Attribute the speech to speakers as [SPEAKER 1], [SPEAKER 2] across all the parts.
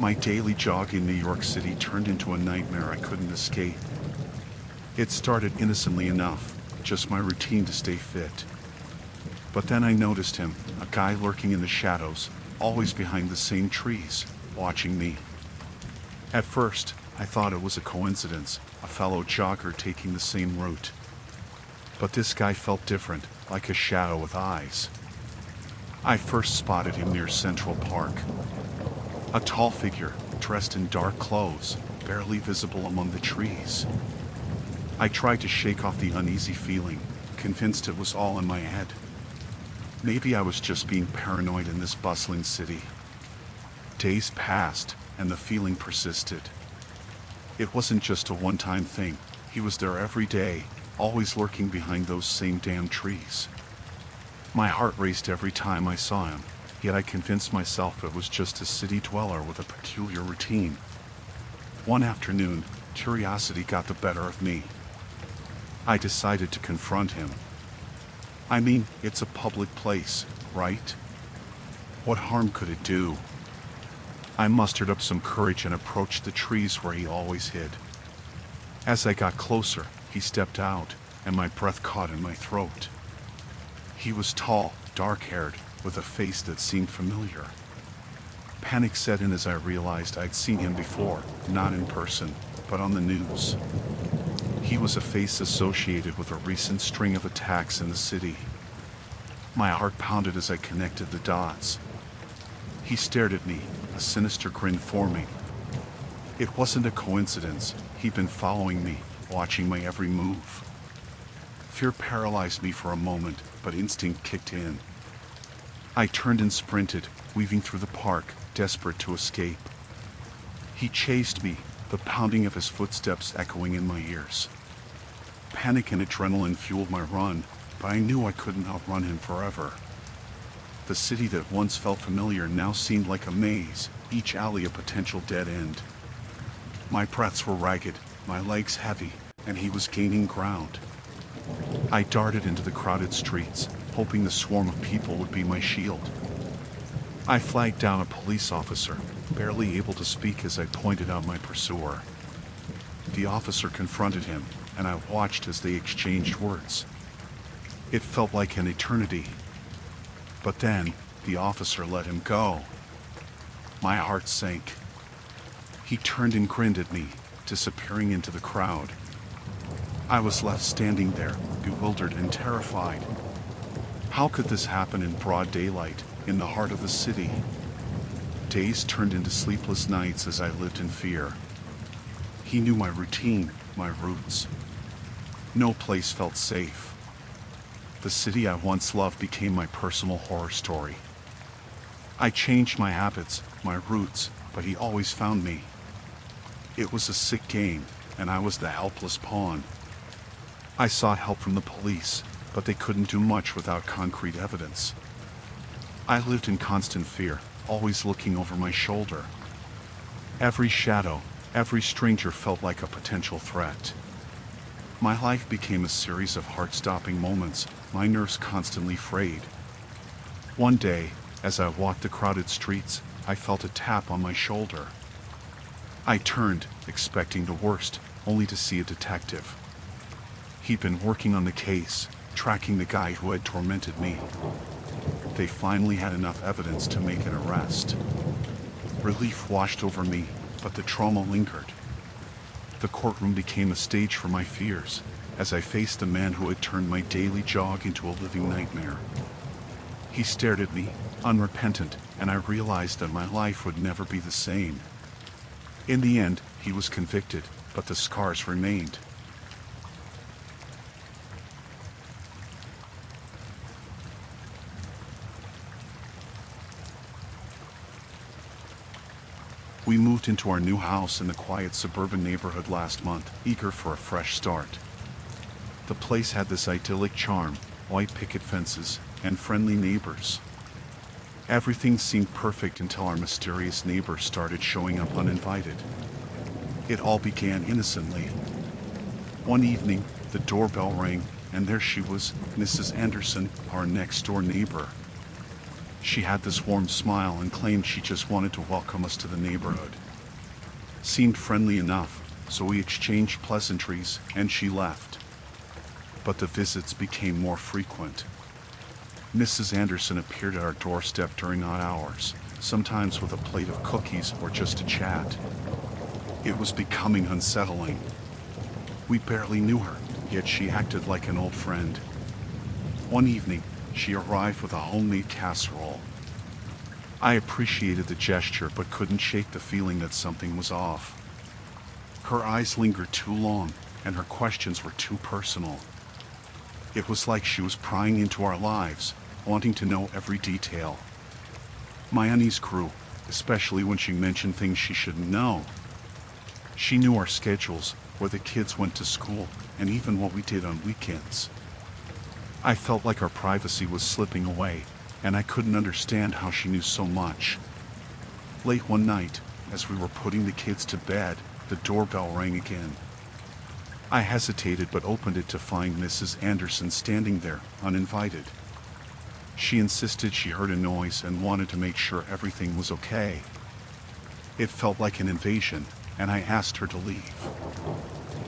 [SPEAKER 1] My daily jog in New York City turned into a nightmare I couldn't escape. It started innocently enough, just my routine to stay fit. But then I noticed him, a guy lurking in the shadows, always behind the same trees, watching me. At first, I thought it was a coincidence, a fellow jogger taking the same route. But this guy felt different, like a shadow with eyes. I first spotted him near Central Park. A tall figure, dressed in dark clothes, barely visible among the trees. I tried to shake off the uneasy feeling, convinced it was all in my head. Maybe I was just being paranoid in this bustling city. Days passed, and the feeling persisted. It wasn't just a one-time thing. He was there every day, always lurking behind those same damn trees. My heart raced every time I saw him, yet I convinced myself it was just a city dweller with a peculiar routine. One afternoon, curiosity got the better of me. I decided to confront him. I mean, it's a public place, right? What harm could it do? I mustered up some courage and approached the trees where he always hid. As I got closer, he stepped out, and my breath caught in my throat. He was tall, dark-haired, with a face that seemed familiar. Panic set in as I realized I'd seen him before, not in person, but on the news. He was a face associated with a recent string of attacks in the city. My heart pounded as I connected the dots. He stared at me, a sinister grin forming. It wasn't a coincidence. He'd been following me, watching my every move. Fear paralyzed me for a moment, but instinct kicked in. I turned and sprinted, weaving through the park, desperate to escape. He chased me, the pounding of his footsteps echoing in my ears. Panic and adrenaline fueled my run, but I knew I couldn't outrun him forever. The city that once felt familiar now seemed like a maze, each alley a potential dead end. My breaths were ragged, my legs heavy, and he was gaining ground. I darted into the crowded streets, hoping the swarm of people would be my shield. I flagged down a police officer, barely able to speak as I pointed out my pursuer. The officer confronted him, and I watched as they exchanged words. It felt like an eternity. But then, the officer let him go. My heart sank. He turned and grinned at me, disappearing into the crowd. I was left standing there, bewildered and terrified. How could this happen in broad daylight, in the heart of the city? Days turned into sleepless nights as I lived in fear. He knew my routine, my roots. No place felt safe. The city I once loved became my personal horror story. I changed my habits, my routes, but he always found me. It was a sick game, and I was the helpless pawn. I sought help from the police, but they couldn't do much without concrete evidence. I lived in constant fear, always looking over my shoulder. Every shadow, every stranger felt like a potential threat. My life became a series of heart-stopping moments, my nerves constantly frayed. One day, as I walked the crowded streets, I felt a tap on my shoulder. I turned, expecting the worst, only to see a detective. He'd been working on the case, tracking the guy who had tormented me. They finally had enough evidence to make an arrest. Relief washed over me, but the trauma lingered. The courtroom became a stage for my fears, as I faced the man who had turned my daily jog into a living nightmare. He stared at me, unrepentant, and I realized that my life would never be the same. In the end, he was convicted, but the scars remained. We moved into our new house in the quiet suburban neighborhood last month, eager for a fresh start. The place had this idyllic charm, white picket fences, and friendly neighbors. Everything seemed perfect until our mysterious neighbor started showing up uninvited. It all began innocently. One evening, the doorbell rang, and there she was, Mrs. Anderson, our next-door neighbor. She had this warm smile and claimed she just wanted to welcome us to the neighborhood. Seemed friendly enough, so we exchanged pleasantries and she left. But the visits became more frequent. Mrs. Anderson appeared at our doorstep during odd hours, sometimes with a plate of cookies or just to chat. It was becoming unsettling. We barely knew her, yet she acted like an old friend. One evening, she arrived with a homemade casserole. I appreciated the gesture but couldn't shake the feeling that something was off. Her eyes lingered too long, and her questions were too personal. It was like she was prying into our lives, wanting to know every detail. My unease grew, especially when she mentioned things she shouldn't know. She knew our schedules, where the kids went to school, and even what we did on weekends. I felt like our privacy was slipping away, and I couldn't understand how she knew so much. Late one night, as we were putting the kids to bed, the doorbell rang again. I hesitated but opened it to find Mrs. Anderson standing there, uninvited. She insisted she heard a noise and wanted to make sure everything was okay. It felt like an invasion, and I asked her to leave.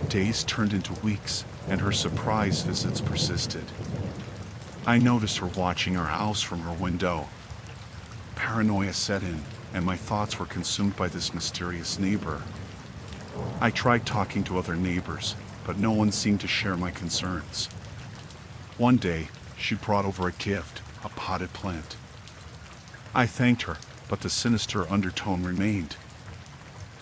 [SPEAKER 1] Days turned into weeks, and her surprise visits persisted. I noticed her watching our house from her window. Paranoia set in, and my thoughts were consumed by this mysterious neighbor. I tried talking to other neighbors, but no one seemed to share my concerns. One day, she brought over a gift, a potted plant. I thanked her, but the sinister undertone remained.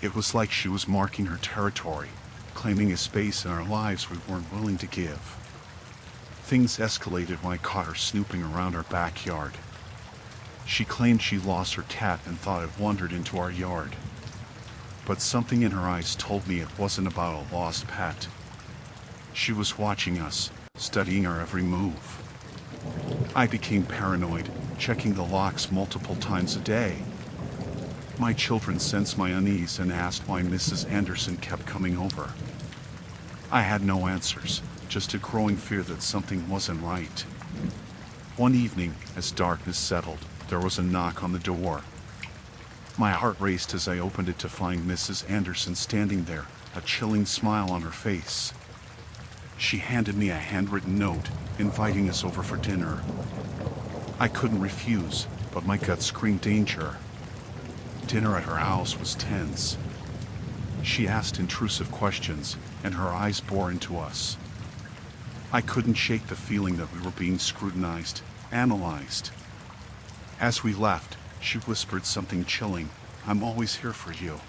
[SPEAKER 1] It was like she was marking her territory, claiming a space in our lives we weren't willing to give. Things escalated when I caught her snooping around our backyard. She claimed she lost her cat and thought it wandered into our yard. But something in her eyes told me it wasn't about a lost pet. She was watching us, studying our every move. I became paranoid, checking the locks multiple times a day. My children sensed my unease and asked why Mrs. Anderson kept coming over. I had no answers, just a growing fear that something wasn't right. One evening, as darkness settled, there was a knock on the door. My heart raced as I opened it to find Mrs. Anderson standing there, a chilling smile on her face. She handed me a handwritten note, inviting us over for dinner. I couldn't refuse, but my gut screamed danger. Dinner at her house was tense. She asked intrusive questions, and her eyes bore into us. I couldn't shake the feeling that we were being scrutinized, analyzed. As we left, she whispered something chilling. "I'm always here for you."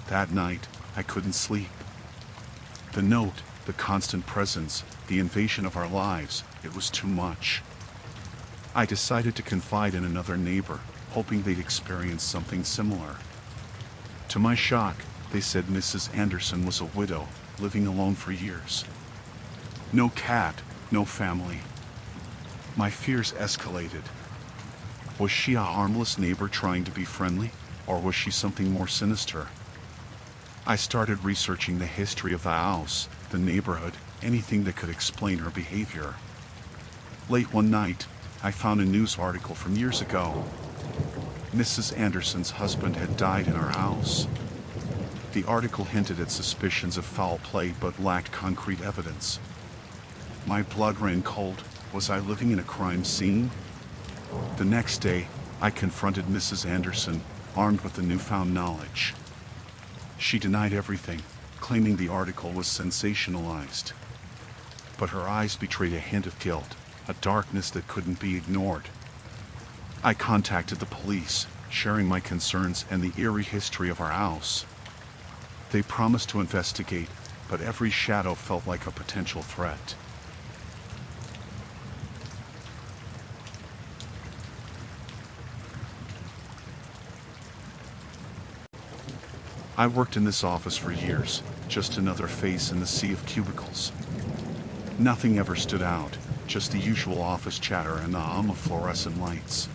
[SPEAKER 1] That night, I couldn't sleep. The note, the constant presence, the invasion of our lives, it was too much. I decided to confide in another neighbor, hoping they'd experience something similar. To my shock, they said Mrs. Anderson was a widow, living alone for years. No cat, no family. My fears escalated. Was she a harmless neighbor trying to be friendly, or was she something more sinister? I started researching the history of the house, the neighborhood, anything that could explain her behavior. Late one night, I found a news article from years ago. Mrs. Anderson's husband had died in our house. The article hinted at suspicions of foul play but lacked concrete evidence. My blood ran cold. Was I living in a crime scene? The next day, I confronted Mrs. Anderson, armed with the newfound knowledge. She denied everything, claiming the article was sensationalized. But her eyes betrayed a hint of guilt, a darkness that couldn't be ignored. I contacted the police, sharing my concerns and the eerie history of our house. They promised to investigate, but every shadow felt like a potential threat. I worked in this office for years, just another face in the sea of cubicles. Nothing ever stood out, just the usual office chatter and the hum of fluorescent lights.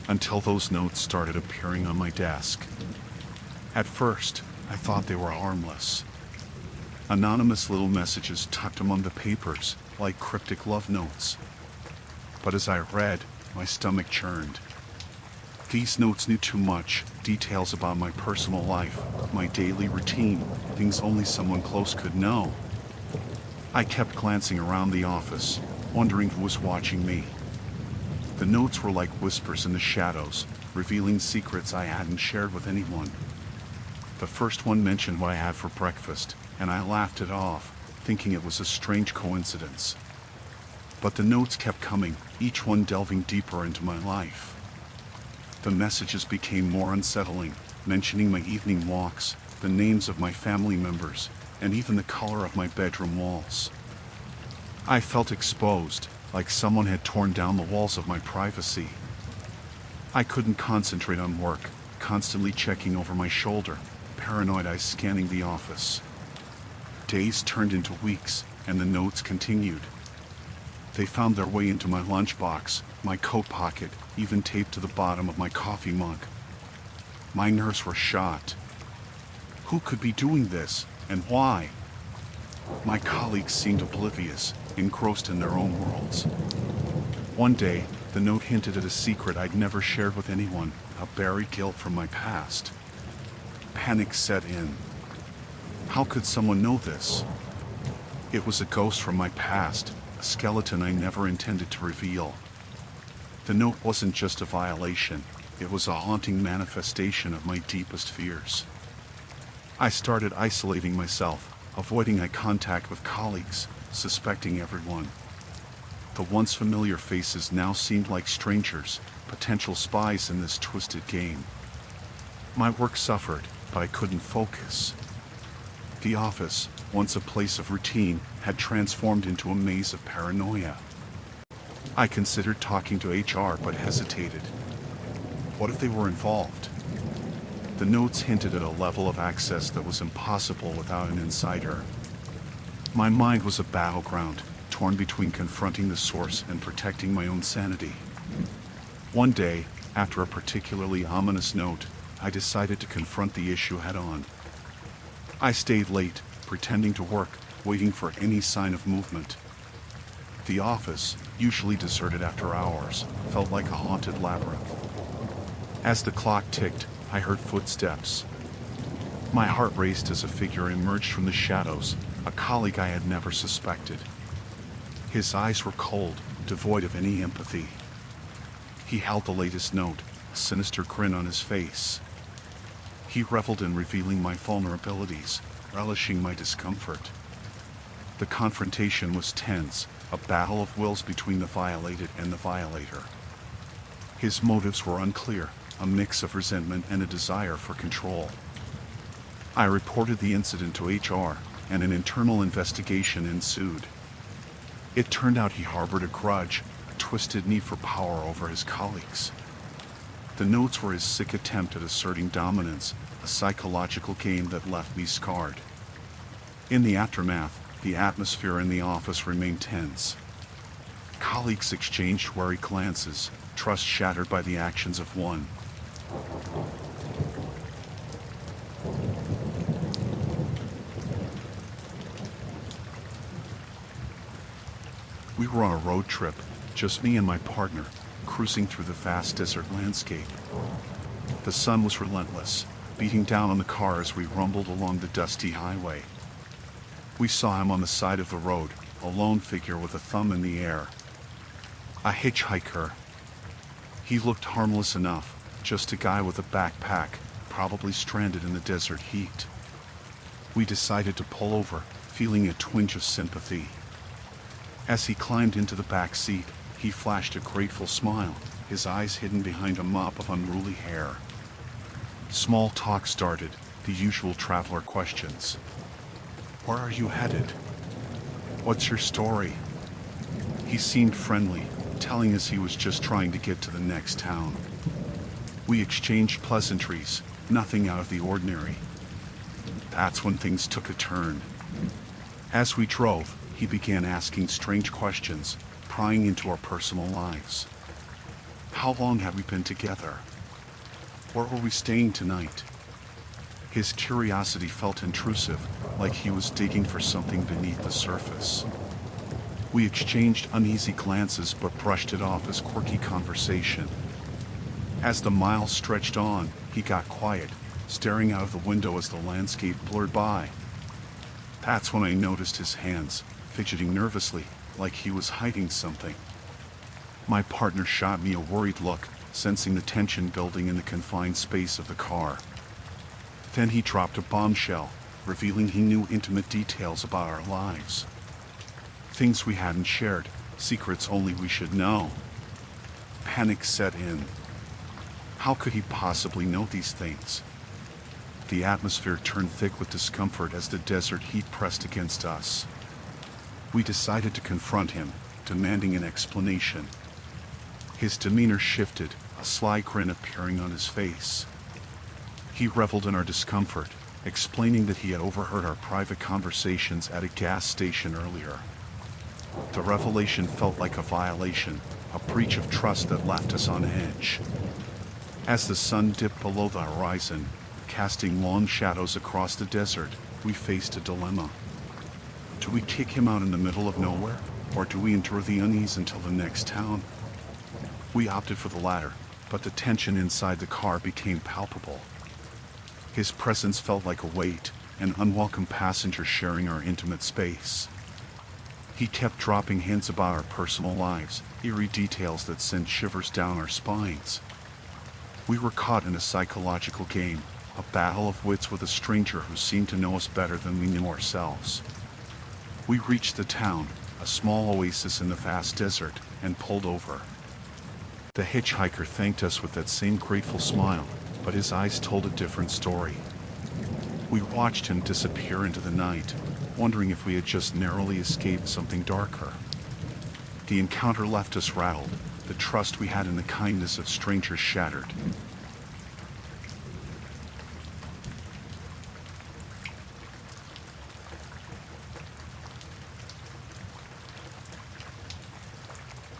[SPEAKER 1] Until those notes started appearing on my desk. At first, I thought they were harmless. Anonymous little messages tucked among the papers, like cryptic love notes. But as I read, My stomach churned. These notes knew too much, details about my personal life, my daily routine, things only someone close could know. I kept glancing around the office, wondering who was watching me. The notes were like whispers in the shadows, revealing secrets I hadn't shared with anyone. The first one mentioned what I had for breakfast, and I laughed it off, thinking it was a strange coincidence. But the notes kept coming, each one delving deeper into my life. The messages became more unsettling, mentioning my evening walks, the names of my family members, and even the color of my bedroom walls. I felt exposed, like someone had torn down the walls of my privacy. I couldn't concentrate on work, constantly checking over my shoulder, paranoid eyes scanning the office. Days turned into weeks, and the notes continued. They found their way into my lunchbox, my coat pocket, even taped to the bottom of my coffee mug. My nerves were shot. Who could be doing this, and why? My colleagues seemed oblivious, engrossed in their own worlds. One day, the note hinted at a secret I'd never shared with anyone, a buried guilt from my past. Panic set in. How could someone know this? It was a ghost from my past, a skeleton I never intended to reveal. The note wasn't just a violation, it was a haunting manifestation of my deepest fears. I started isolating myself, avoiding eye contact with colleagues, suspecting everyone. The once familiar faces now seemed like strangers, potential spies in this twisted game. My work suffered, but I couldn't focus. The office, once a place of routine, had transformed into a maze of paranoia. I considered talking to HR but hesitated. What if they were involved? The notes hinted at a level of access that was impossible without an insider. My mind was a battleground, torn between confronting the source and protecting my own sanity. One day, after a particularly ominous note, I decided to confront the issue head-on. I stayed late, pretending to work, waiting for any sign of movement. The office, usually deserted after hours, felt like a haunted labyrinth. As the clock ticked, I heard footsteps. My heart raced as a figure emerged from the shadows, a colleague I had never suspected. His eyes were cold, devoid of any empathy. He held the latest note, a sinister grin on his face. He reveled in revealing my vulnerabilities, relishing my discomfort. The confrontation was tense, a battle of wills between the violated and the violator. His motives were unclear, a mix of resentment and a desire for control. I reported the incident to HR, and an internal investigation ensued. It turned out he harbored a grudge, a twisted need for power over his colleagues. The notes were his sick attempt at asserting dominance, a psychological game that left me scarred. In the aftermath, the atmosphere in the office remained tense. Colleagues exchanged wary glances, trust shattered by the actions of one. We were on a road trip, just me and my partner, cruising through the vast desert landscape. The sun was relentless, beating down on the car as we rumbled along the dusty highway. We saw him on the side of the road, a lone figure with a thumb in the air. A hitchhiker. He looked harmless enough, just a guy with a backpack, probably stranded in the desert heat. We decided to pull over, feeling a twinge of sympathy. As he climbed into the back seat, he flashed a grateful smile, his eyes hidden behind a mop of unruly hair. Small talk started, the usual traveler questions. Where are you headed? What's your story? He seemed friendly, telling us he was just trying to get to the next town. We exchanged pleasantries, nothing out of the ordinary. That's when things took a turn. As we drove, he began asking strange questions, prying into our personal lives. How long had we been together? Where were we staying tonight? His curiosity felt intrusive, like he was digging for something beneath the surface. We exchanged uneasy glances but brushed it off as quirky conversation. As the miles stretched on, he got quiet, staring out of the window as the landscape blurred by. That's when I noticed his hands, fidgeting nervously, like he was hiding something. My partner shot me a worried look, sensing the tension building in the confined space of the car. Then he dropped a bombshell, revealing he knew intimate details about our lives. Things we hadn't shared, secrets only we should know. Panic set in. How could he possibly know these things? The atmosphere turned thick with discomfort as the desert heat pressed against us. We decided to confront him, demanding an explanation. His demeanor shifted, a sly grin appearing on his face. He reveled in our discomfort, explaining that he had overheard our private conversations at a gas station earlier. The revelation felt like a violation, a breach of trust that left us on edge. As the sun dipped below the horizon, casting long shadows across the desert, we faced a dilemma. Do we kick him out in the middle of nowhere, or do we endure the unease until the next town? We opted for the latter, but the tension inside the car became palpable. His presence felt like a weight, an unwelcome passenger sharing our intimate space. He kept dropping hints about our personal lives, eerie details that sent shivers down our spines. We were caught in a psychological game, a battle of wits with a stranger who seemed to know us better than we knew ourselves. We reached the town, a small oasis in the vast desert, and pulled over. The hitchhiker thanked us with that same grateful smile, but his eyes told a different story. We watched him disappear into the night, wondering if we had just narrowly escaped something darker. The encounter left us rattled, the trust we had in the kindness of strangers shattered.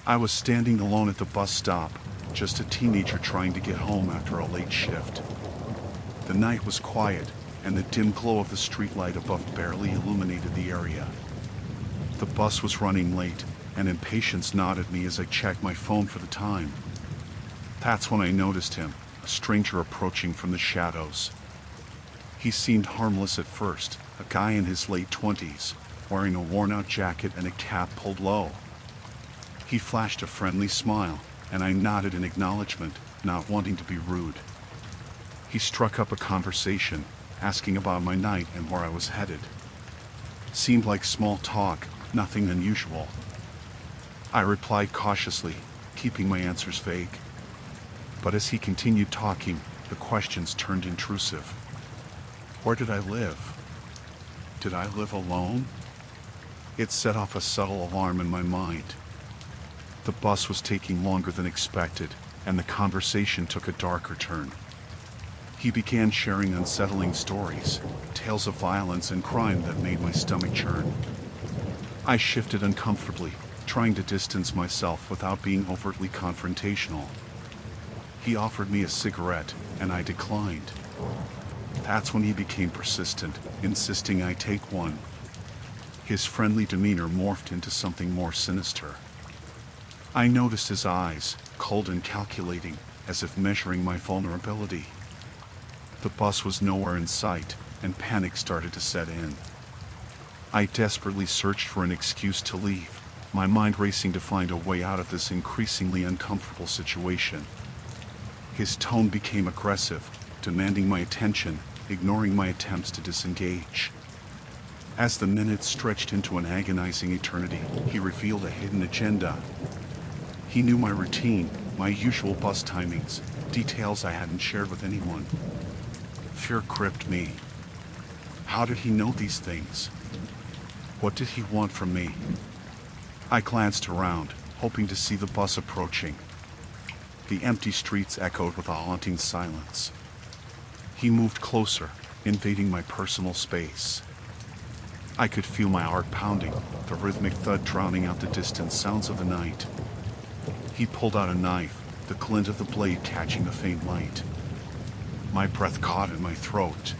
[SPEAKER 1] I was standing alone at the bus stop, just a teenager trying to get home after a late shift. The night was quiet, and the dim glow of the streetlight above barely illuminated the area. The bus was running late, and impatience gnawed at me as I checked my phone for the time. That's when I noticed him, a stranger approaching from the shadows. He seemed harmless at first, a guy in his late 20s, wearing a worn-out jacket and a cap pulled low. He flashed a friendly smile, and I nodded in acknowledgement, not wanting to be rude. He struck up a conversation, asking about my night and where I was headed. Seemed like small talk, nothing unusual. I replied cautiously, keeping my answers vague. But as he continued talking, the questions turned intrusive. Where did I live? Did I live alone? It set off a subtle alarm in my mind. The bus was taking longer than expected, and the conversation took a darker turn. He began sharing unsettling stories, tales of violence and crime that made my stomach churn. I shifted uncomfortably, trying to distance myself without being overtly confrontational. He offered me a cigarette, and I declined. That's when he became persistent, insisting I take one. His friendly demeanor morphed into something more sinister. I noticed his eyes, cold and calculating, as if measuring my vulnerability. The bus was nowhere in sight, and panic started to set in. I desperately searched for an excuse to leave, my mind racing to find a way out of this increasingly uncomfortable situation. His tone became aggressive, demanding my attention, ignoring my attempts to disengage. As the minutes stretched into an agonizing eternity, he revealed a hidden agenda. He knew my routine, my usual bus timings, details I hadn't shared with anyone. Fear gripped me. How did he know these things? What did he want from me? I glanced around, hoping to see the bus approaching. The empty streets echoed with a haunting silence. He moved closer, invading my personal space. I could feel my heart pounding, the rhythmic thud drowning out the distant sounds of the night. He pulled out a knife, the glint of the blade catching the faint light. My breath caught in my throat.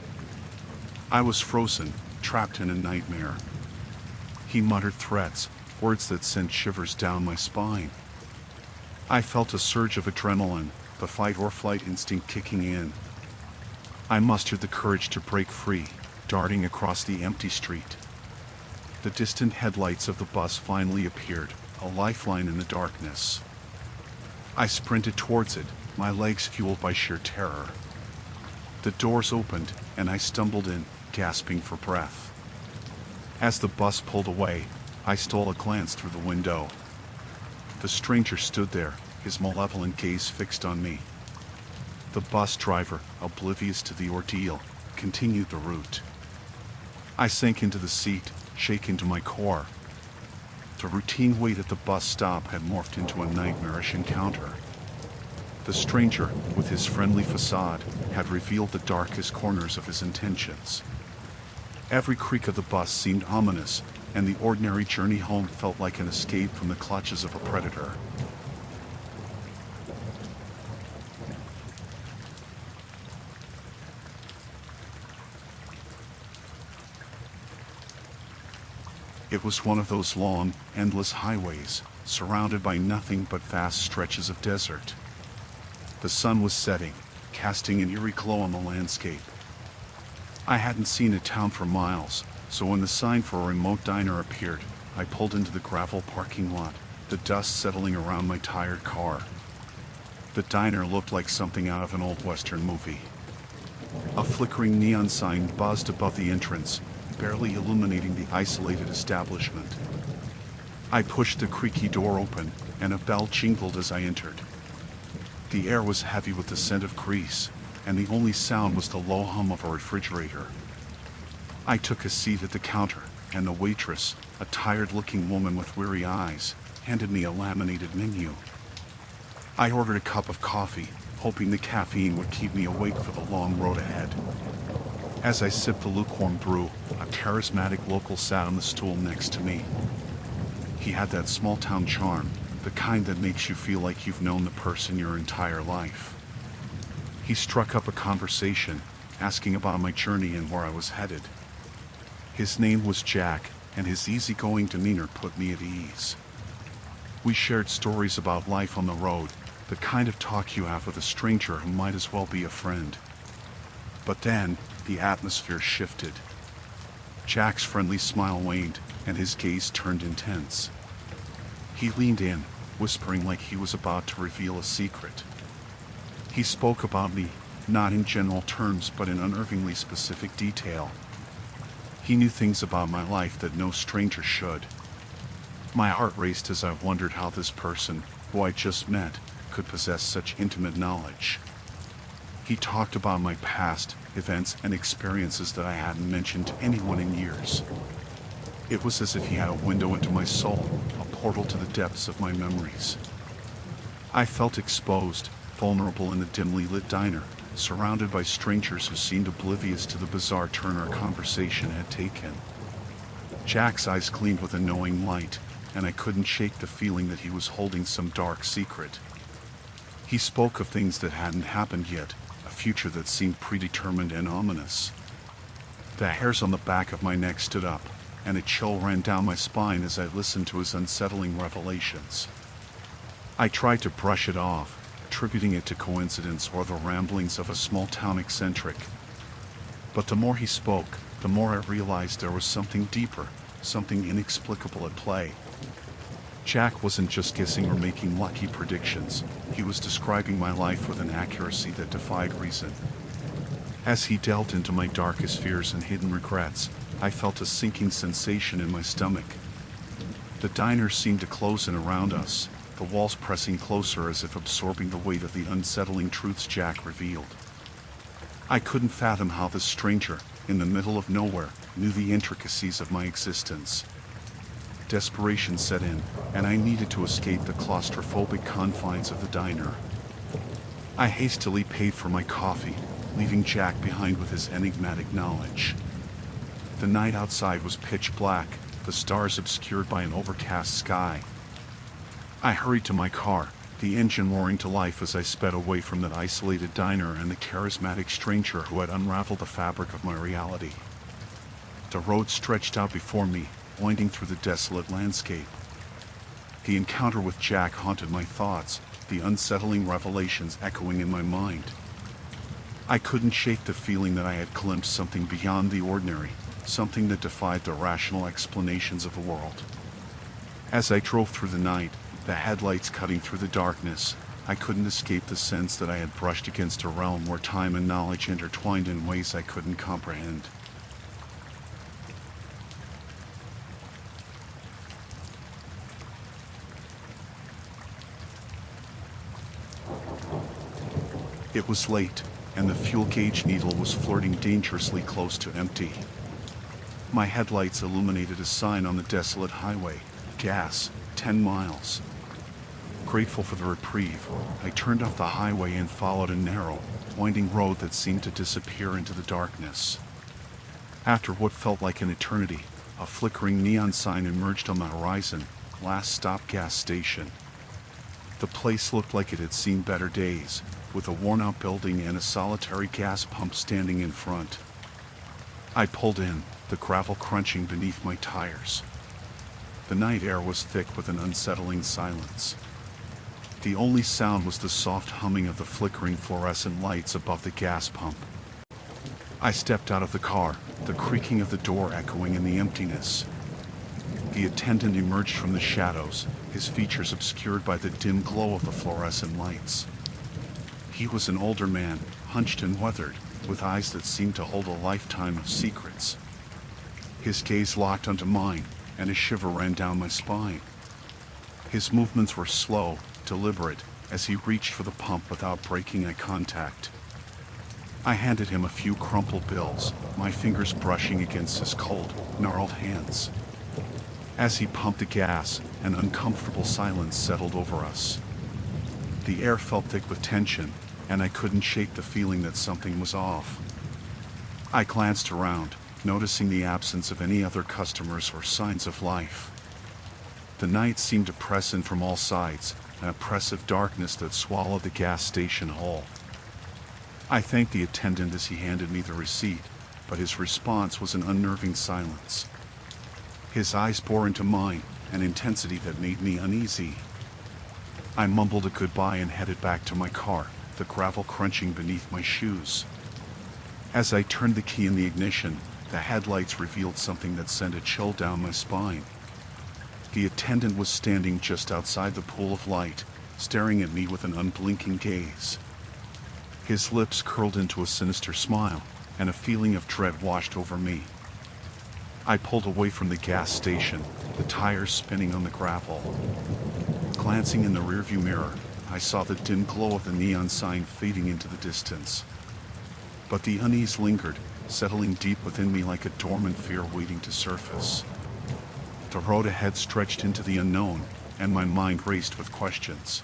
[SPEAKER 1] I was frozen, trapped in a nightmare. He muttered threats, words that sent shivers down my spine. I felt a surge of adrenaline, the fight or flight instinct kicking in. I mustered the courage to break free, darting across the empty street. The distant headlights of the bus finally appeared, a lifeline in the darkness. I sprinted towards it, my legs fueled by sheer terror. The doors opened, and I stumbled in, gasping for breath. As the bus pulled away, I stole a glance through the window. The stranger stood there, his malevolent gaze fixed on me. The bus driver, oblivious to the ordeal, continued the route. I sank into the seat, shaken to my core. The routine wait at the bus stop had morphed into a nightmarish encounter. The stranger, with his friendly facade, had revealed the darkest corners of his intentions. Every creak of the bus seemed ominous, and the ordinary journey home felt like an escape from the clutches of a predator. It was one of those long, endless highways, surrounded by nothing but vast stretches of desert. The sun was setting, casting an eerie glow on the landscape. I hadn't seen a town for miles, so when the sign for a remote diner appeared, I pulled into the gravel parking lot, the dust settling around my tired car. The diner looked like something out of an old Western movie. A flickering neon sign buzzed above the entrance, barely illuminating the isolated establishment. I pushed the creaky door open, and a bell jingled as I entered. The air was heavy with the scent of grease, and the only sound was the low hum of a refrigerator. I took a seat at the counter, and the waitress, a tired-looking woman with weary eyes, handed me a laminated menu. I ordered a cup of coffee, hoping the caffeine would keep me awake for the long road ahead. As I sipped the lukewarm brew, a charismatic local sat on the stool next to me. He had that small-town charm, the kind that makes you feel like you've known the person your entire life. He struck up a conversation, asking about my journey and where I was headed. His name was Jack, and his easygoing demeanor put me at ease. We shared stories about life on the road, the kind of talk you have with a stranger who might as well be a friend. But then, the atmosphere shifted. Jack's friendly smile waned, and his gaze turned intense. He leaned in, whispering like he was about to reveal a secret. He spoke about me, not in general terms but in unnervingly specific detail. He knew things about my life that no stranger should. My heart raced as I wondered how this person, who I just met, could possess such intimate knowledge. He talked about my past, events, and experiences that I hadn't mentioned to anyone in years. It was as if he had a window into my soul, a portal to the depths of my memories. I felt exposed, vulnerable in the dimly lit diner, surrounded by strangers who seemed oblivious to the bizarre turn our conversation had taken. Jack's eyes gleamed with a knowing light, and I couldn't shake the feeling that he was holding some dark secret. He spoke of things that hadn't happened yet, a future that seemed predetermined and ominous. The hairs on the back of my neck stood up, and a chill ran down my spine as I listened to his unsettling revelations. I tried to brush it off, attributing it to coincidence or the ramblings of a small-town eccentric. But the more he spoke, the more I realized there was something deeper, something inexplicable at play. Jack wasn't just guessing or making lucky predictions. He was describing my life with an accuracy that defied reason. As he delved into my darkest fears and hidden regrets, I felt a sinking sensation in my stomach. The diner seemed to close in around us, the walls pressing closer as if absorbing the weight of the unsettling truths Jack revealed. I couldn't fathom how this stranger, in the middle of nowhere, knew the intricacies of my existence. Desperation set in, and I needed to escape the claustrophobic confines of the diner. I hastily paid for my coffee, leaving Jack behind with his enigmatic knowledge. The night outside was pitch black, the stars obscured by an overcast sky. I hurried to my car, the engine roaring to life as I sped away from that isolated diner and the charismatic stranger who had unraveled the fabric of my reality. The road stretched out before me, winding through the desolate landscape, The encounter with Jack haunted my thoughts, the unsettling revelations echoing in my mind. I couldn't shake the feeling that I had glimpsed something beyond the ordinary, something that defied the rational explanations of the world. As I drove through the night, the headlights cutting through the darkness, I couldn't escape the sense that I had brushed against a realm where time and knowledge intertwined in ways I couldn't comprehend. It was late, and the fuel gauge needle was flirting dangerously close to empty. My headlights illuminated a sign on the desolate highway, gas, 10 miles. Grateful for the reprieve, I turned off the highway and followed a narrow, winding road that seemed to disappear into the darkness. After what felt like an eternity, a flickering neon sign emerged on the horizon, last stop gas station. The place looked like it had seen better days, with a worn-out building and a solitary gas pump standing in front. I pulled in, the gravel crunching beneath my tires. The night air was thick with an unsettling silence. The only sound was the soft humming of the flickering fluorescent lights above the gas pump. I stepped out of the car, the creaking of the door echoing in the emptiness. The attendant emerged from the shadows, his features obscured by the dim glow of the fluorescent lights. He was an older man, hunched and weathered, with eyes that seemed to hold a lifetime of secrets. His gaze locked onto mine, and a shiver ran down my spine. His movements were slow, deliberate, as he reached for the pump without breaking eye contact. I handed him a few crumpled bills, my fingers brushing against his cold, gnarled hands. As he pumped the gas, an uncomfortable silence settled over us. The air felt thick with tension, and I couldn't shake the feeling that something was off. I glanced around, noticing the absence of any other customers or signs of life. The night seemed to press in from all sides, an oppressive darkness that swallowed the gas station whole. I thanked the attendant as he handed me the receipt, but his response was an unnerving silence. His eyes bore into mine, an intensity that made me uneasy. I mumbled a goodbye and headed back to my car, the gravel crunching beneath my shoes. As I turned the key in the ignition, the headlights revealed something that sent a chill down my spine. The attendant was standing just outside the pool of light, staring at me with an unblinking gaze. His lips curled into a sinister smile, and a feeling of dread washed over me. I pulled away from the gas station, the tires spinning on the gravel. Glancing in the rearview mirror, I saw the dim glow of the neon sign fading into the distance. But the unease lingered, settling deep within me like a dormant fear waiting to surface. The road ahead stretched into the unknown, and my mind raced with questions.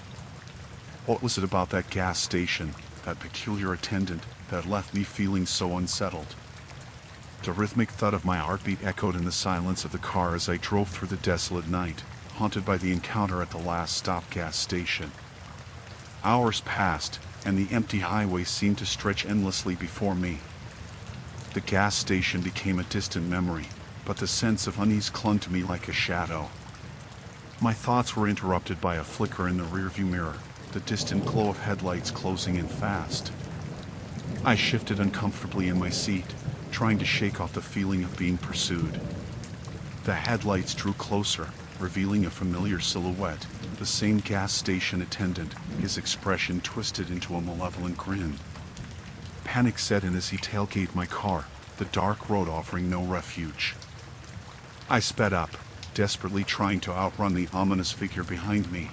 [SPEAKER 1] What was it about that gas station, that peculiar attendant, that left me feeling so unsettled? The rhythmic thud of my heartbeat echoed in the silence of the car as I drove through the desolate night, haunted by the encounter at the last stop gas station. Hours passed, and the empty highway seemed to stretch endlessly before me. The gas station became a distant memory, but the sense of unease clung to me like a shadow. My thoughts were interrupted by a flicker in the rearview mirror, the distant glow of headlights closing in fast. I shifted uncomfortably in my seat, trying to shake off the feeling of being pursued. The headlights drew closer, revealing a familiar silhouette, the same gas station attendant, his expression twisted into a malevolent grin. Panic set in as he tailgated my car, the dark road offering no refuge. I sped up, desperately trying to outrun the ominous figure behind me.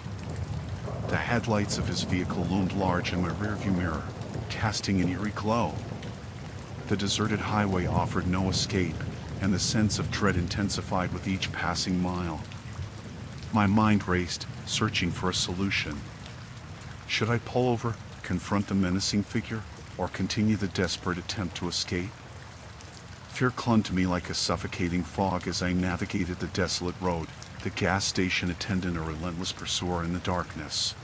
[SPEAKER 1] The headlights of his vehicle loomed large in my rearview mirror, casting an eerie glow. The deserted highway offered no escape, and the sense of dread intensified with each passing mile. My mind raced, searching for a solution. Should I pull over, confront the menacing figure, or continue the desperate attempt to escape? Fear clung to me like a suffocating fog as I navigated the desolate road, the gas station attendant a relentless pursuer in the darkness.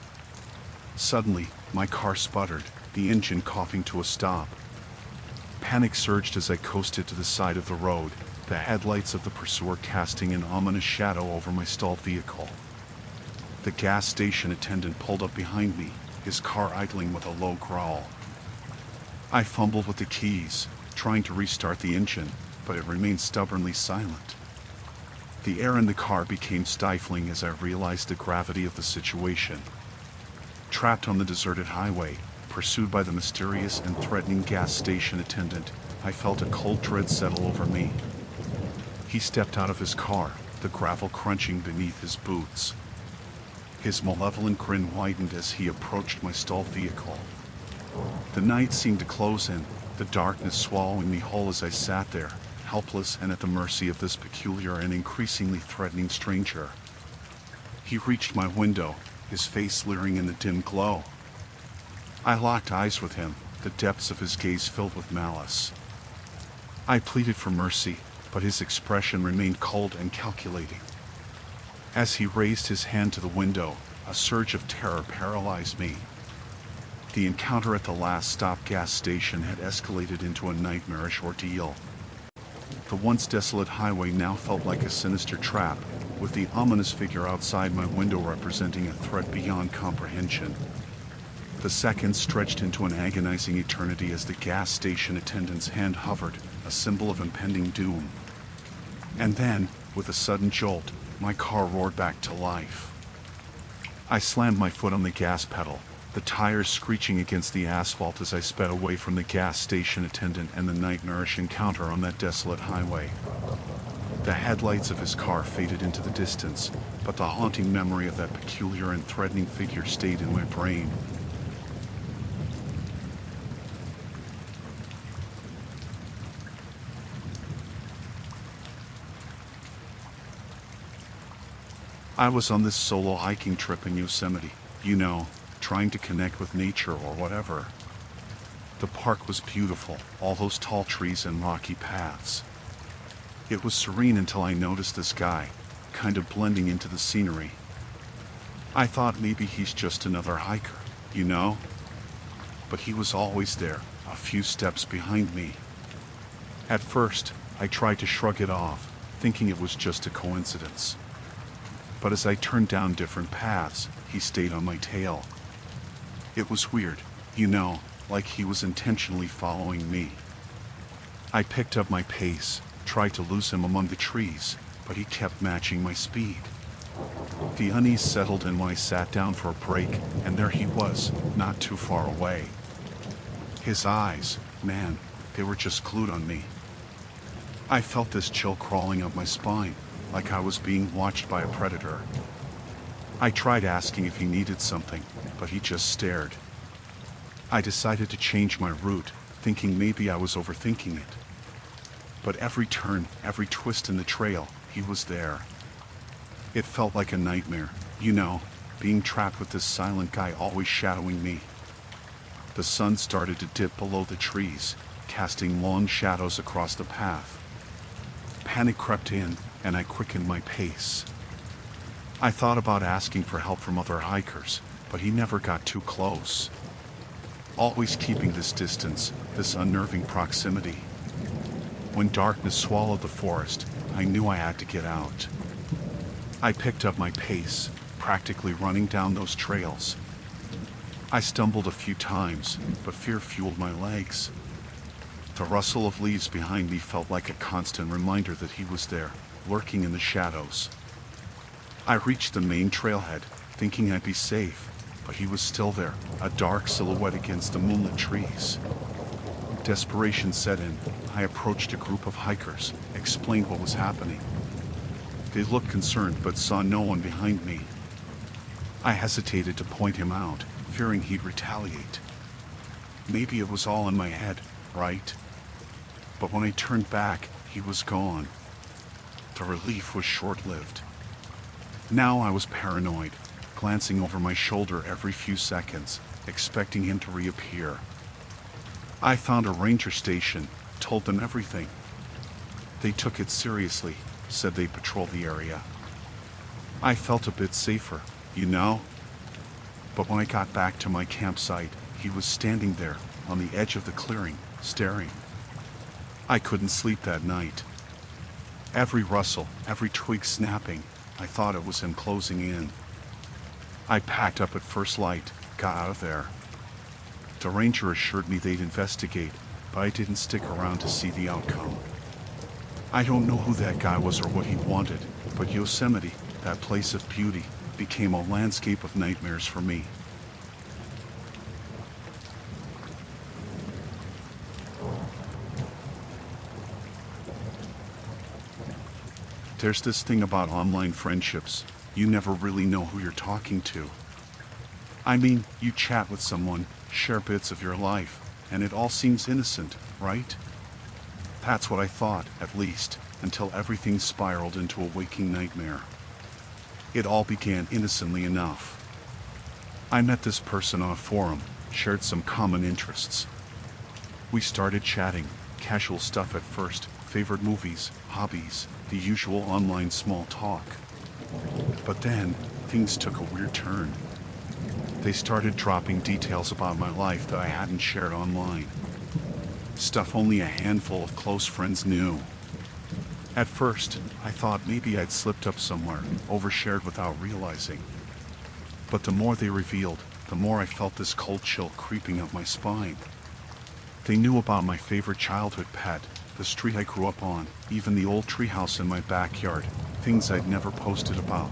[SPEAKER 1] Suddenly, my car sputtered, the engine coughing to a stop. Panic surged as I coasted to the side of the road, the headlights of the pursuer casting an ominous shadow over my stalled vehicle. The gas station attendant pulled up behind me, his car idling with a low growl. I fumbled with the keys, trying to restart the engine, but it remained stubbornly silent. The air in the car became stifling as I realized the gravity of the situation. Trapped on the deserted highway, pursued by the mysterious and threatening gas station attendant, I felt a cold dread settle over me. He stepped out of his car, the gravel crunching beneath his boots. His malevolent grin widened as he approached my stalled vehicle. The night seemed to close in, the darkness swallowing me whole as I sat there, helpless and at the mercy of this peculiar and increasingly threatening stranger. He reached my window, his face leering in the dim glow. I locked eyes with him, the depths of his gaze filled with malice. I pleaded for mercy, but his expression remained cold and calculating. As he raised his hand to the window, a surge of terror paralyzed me. The encounter at the last stop gas station had escalated into a nightmarish ordeal. The once desolate highway now felt like a sinister trap, with the ominous figure outside my window representing a threat beyond comprehension. The seconds stretched into an agonizing eternity as the gas station attendant's hand hovered, a symbol of impending doom. And then, with a sudden jolt, my car roared back to life. I slammed my foot on the gas pedal, the tires screeching against the asphalt as I sped away from the gas station attendant and the nightmarish encounter on that desolate highway. The headlights of his car faded into the distance, but the haunting memory of that peculiar and threatening figure stayed in my brain. I was on this solo hiking trip in Yosemite, trying to connect with nature or whatever. The park was beautiful, all those tall trees and rocky paths. It was serene until I noticed this guy, kind of blending into the scenery. I thought maybe he's just another hiker, But he was always there, a few steps behind me. At first, I tried to shrug it off, thinking it was just a coincidence. But as I turned down different paths, he stayed on my tail. It was weird, like he was intentionally following me. I picked up my pace, tried to lose him among the trees, but he kept matching my speed. The unease settled in when I sat down for a break, and there he was, not too far away. His eyes, man, they were just glued on me. I felt this chill crawling up my spine, like I was being watched by a predator. I tried asking if he needed something, but he just stared. I decided to change my route, thinking maybe I was overthinking it. But every turn, every twist in the trail, he was there. It felt like a nightmare, being trapped with this silent guy always shadowing me. The sun started to dip below the trees, casting long shadows across the path. Panic crept in, and I quickened my pace. I thought about asking for help from other hikers, but he never got too close. Always keeping this distance, this unnerving proximity. When darkness swallowed the forest, I knew I had to get out. I picked up my pace, practically running down those trails. I stumbled a few times, but fear fueled my legs. The rustle of leaves behind me felt like a constant reminder that he was there, lurking in the shadows. I reached the main trailhead, thinking I'd be safe, but he was still there, a dark silhouette against the moonlit trees. Desperation set in. I approached a group of hikers, explained what was happening. They looked concerned but saw no one behind me. I hesitated to point him out, fearing he'd retaliate. Maybe it was all in my head, right? But when I turned back, he was gone. The relief was short-lived. Now I was paranoid, glancing over my shoulder every few seconds, expecting him to reappear. I found a ranger station, told them everything. They took it seriously, said they'd patrol the area. I felt a bit safer, But when I got back to my campsite, he was standing there, on the edge of the clearing, staring. I couldn't sleep that night. Every rustle, every twig snapping, I thought it was him closing in. I packed up at first light, got out of there. The ranger assured me they'd investigate, but I didn't stick around to see the outcome. I don't know who that guy was or what he wanted, but Yosemite, that place of beauty, became a landscape of nightmares for me. There's this thing about online friendships. You never really know who you're talking to. I mean, you chat with someone, share bits of your life, and it all seems innocent, right? That's what I thought, at least, until everything spiraled into a waking nightmare. It all began innocently enough. I met this person on a forum, shared some common interests. We started chatting, casual stuff at first, favorite movies, hobbies, the usual online small talk. But then, things took a weird turn. They started dropping details about my life that I hadn't shared online. Stuff only a handful of close friends knew. At first, I thought maybe I'd slipped up somewhere, overshared without realizing. But the more they revealed, the more I felt this cold chill creeping up my spine. They knew about my favorite childhood pet, the street I grew up on, even the old treehouse in my backyard, things I'd never posted about.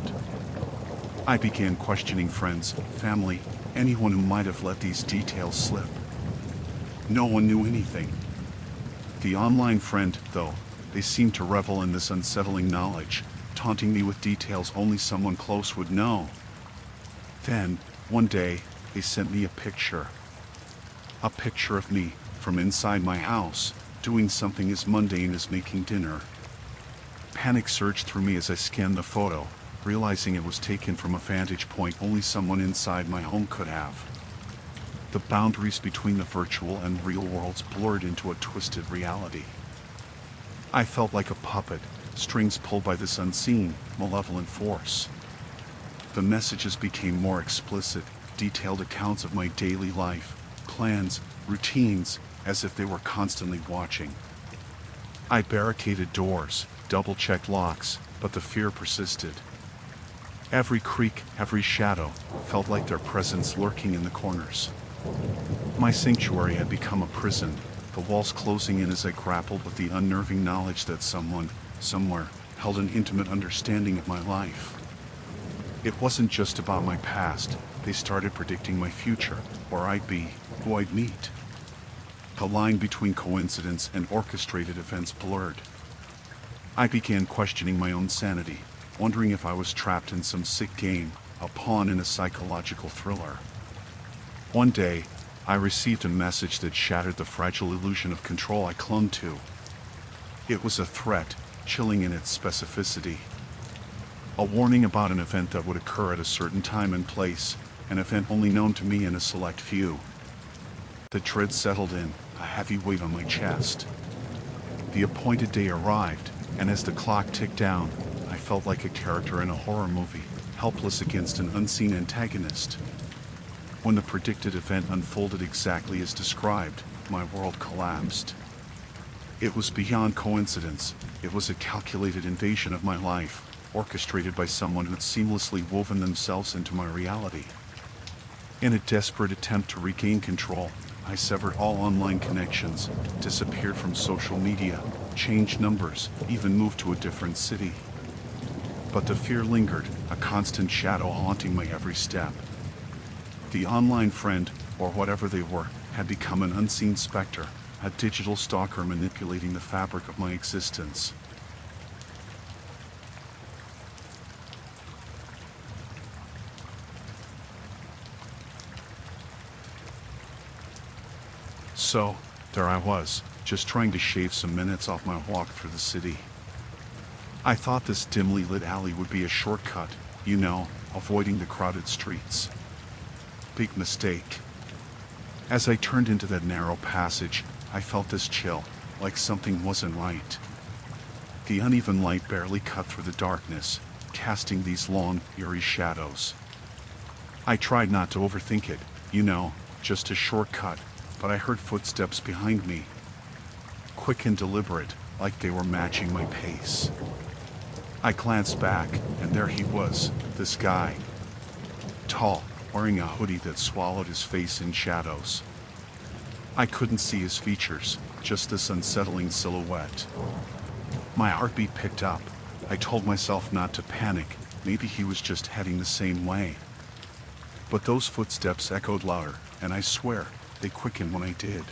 [SPEAKER 1] I began questioning friends, family, anyone who might have let these details slip. No one knew anything. The online friend, though, they seemed to revel in this unsettling knowledge, taunting me with details only someone close would know. Then, one day, they sent me a picture. A picture of me, from inside my house, doing something as mundane as making dinner. Panic surged through me as I scanned the photo, realizing it was taken from a vantage point only someone inside my home could have. The boundaries between the virtual and real worlds blurred into a twisted reality. I felt like a puppet, strings pulled by this unseen, malevolent force. The messages became more explicit, detailed accounts of my daily life, plans, routines, as if they were constantly watching. I barricaded doors, double-checked locks, but the fear persisted. Every creak, every shadow, felt like their presence lurking in the corners. My sanctuary had become a prison, the walls closing in as I grappled with the unnerving knowledge that someone, somewhere, held an intimate understanding of my life. It wasn't just about my past, they started predicting my future, where I'd be, who I'd meet. The line between coincidence and orchestrated events blurred. I began questioning my own sanity, wondering if I was trapped in some sick game, a pawn in a psychological thriller. One day, I received a message that shattered the fragile illusion of control I clung to. It was a threat, chilling in its specificity. A warning about an event that would occur at a certain time and place, an event only known to me and a select few. The dread settled in, a heavy weight on my chest. The appointed day arrived, and as the clock ticked down, I felt like a character in a horror movie, helpless against an unseen antagonist. When the predicted event unfolded exactly as described, my world collapsed. It was beyond coincidence. It was a calculated invasion of my life, orchestrated by someone who had seamlessly woven themselves into my reality. In a desperate attempt to regain control, I severed all online connections, disappeared from social media, changed numbers, even moved to a different city. But the fear lingered, a constant shadow haunting my every step. The online friend, or whatever they were, had become an unseen specter, a digital stalker manipulating the fabric of my existence. So, there I was, just trying to shave some minutes off my walk through the city. I thought this dimly lit alley would be a shortcut, you know, avoiding the crowded streets. Big mistake. As I turned into that narrow passage, I felt this chill, like something wasn't right. The uneven light barely cut through the darkness, casting these long, eerie shadows. I tried not to overthink it, you know, just a shortcut, but I heard footsteps behind me. Quick and deliberate, like they were matching my pace. I glanced back, and there he was, this guy. tall, wearing a hoodie that swallowed his face in shadows. I couldn't see his features, just this unsettling silhouette. My heartbeat picked up. I told myself not to panic, maybe he was just heading the same way. But those footsteps echoed louder, and I swear, they quickened when I did.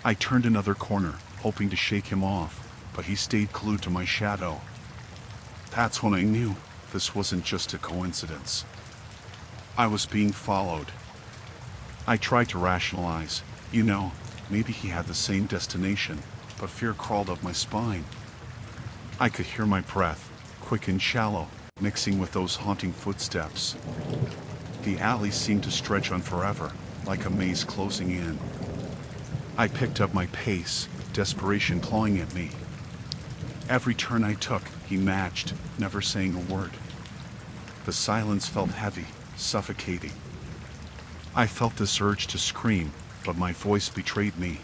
[SPEAKER 1] I turned another corner, hoping to shake him off, but he stayed glued to my shadow. That's when I knew this wasn't just a coincidence. I was being followed. I tried to rationalize, maybe he had the same destination, but fear crawled up my spine. I could hear my breath, quick and shallow, mixing with those haunting footsteps. The alley seemed to stretch on forever, like a maze closing in. I picked up my pace, desperation clawing at me. Every turn I took, he matched, never saying a word. The silence felt heavy, suffocating. I felt this urge to scream, but my voice betrayed me.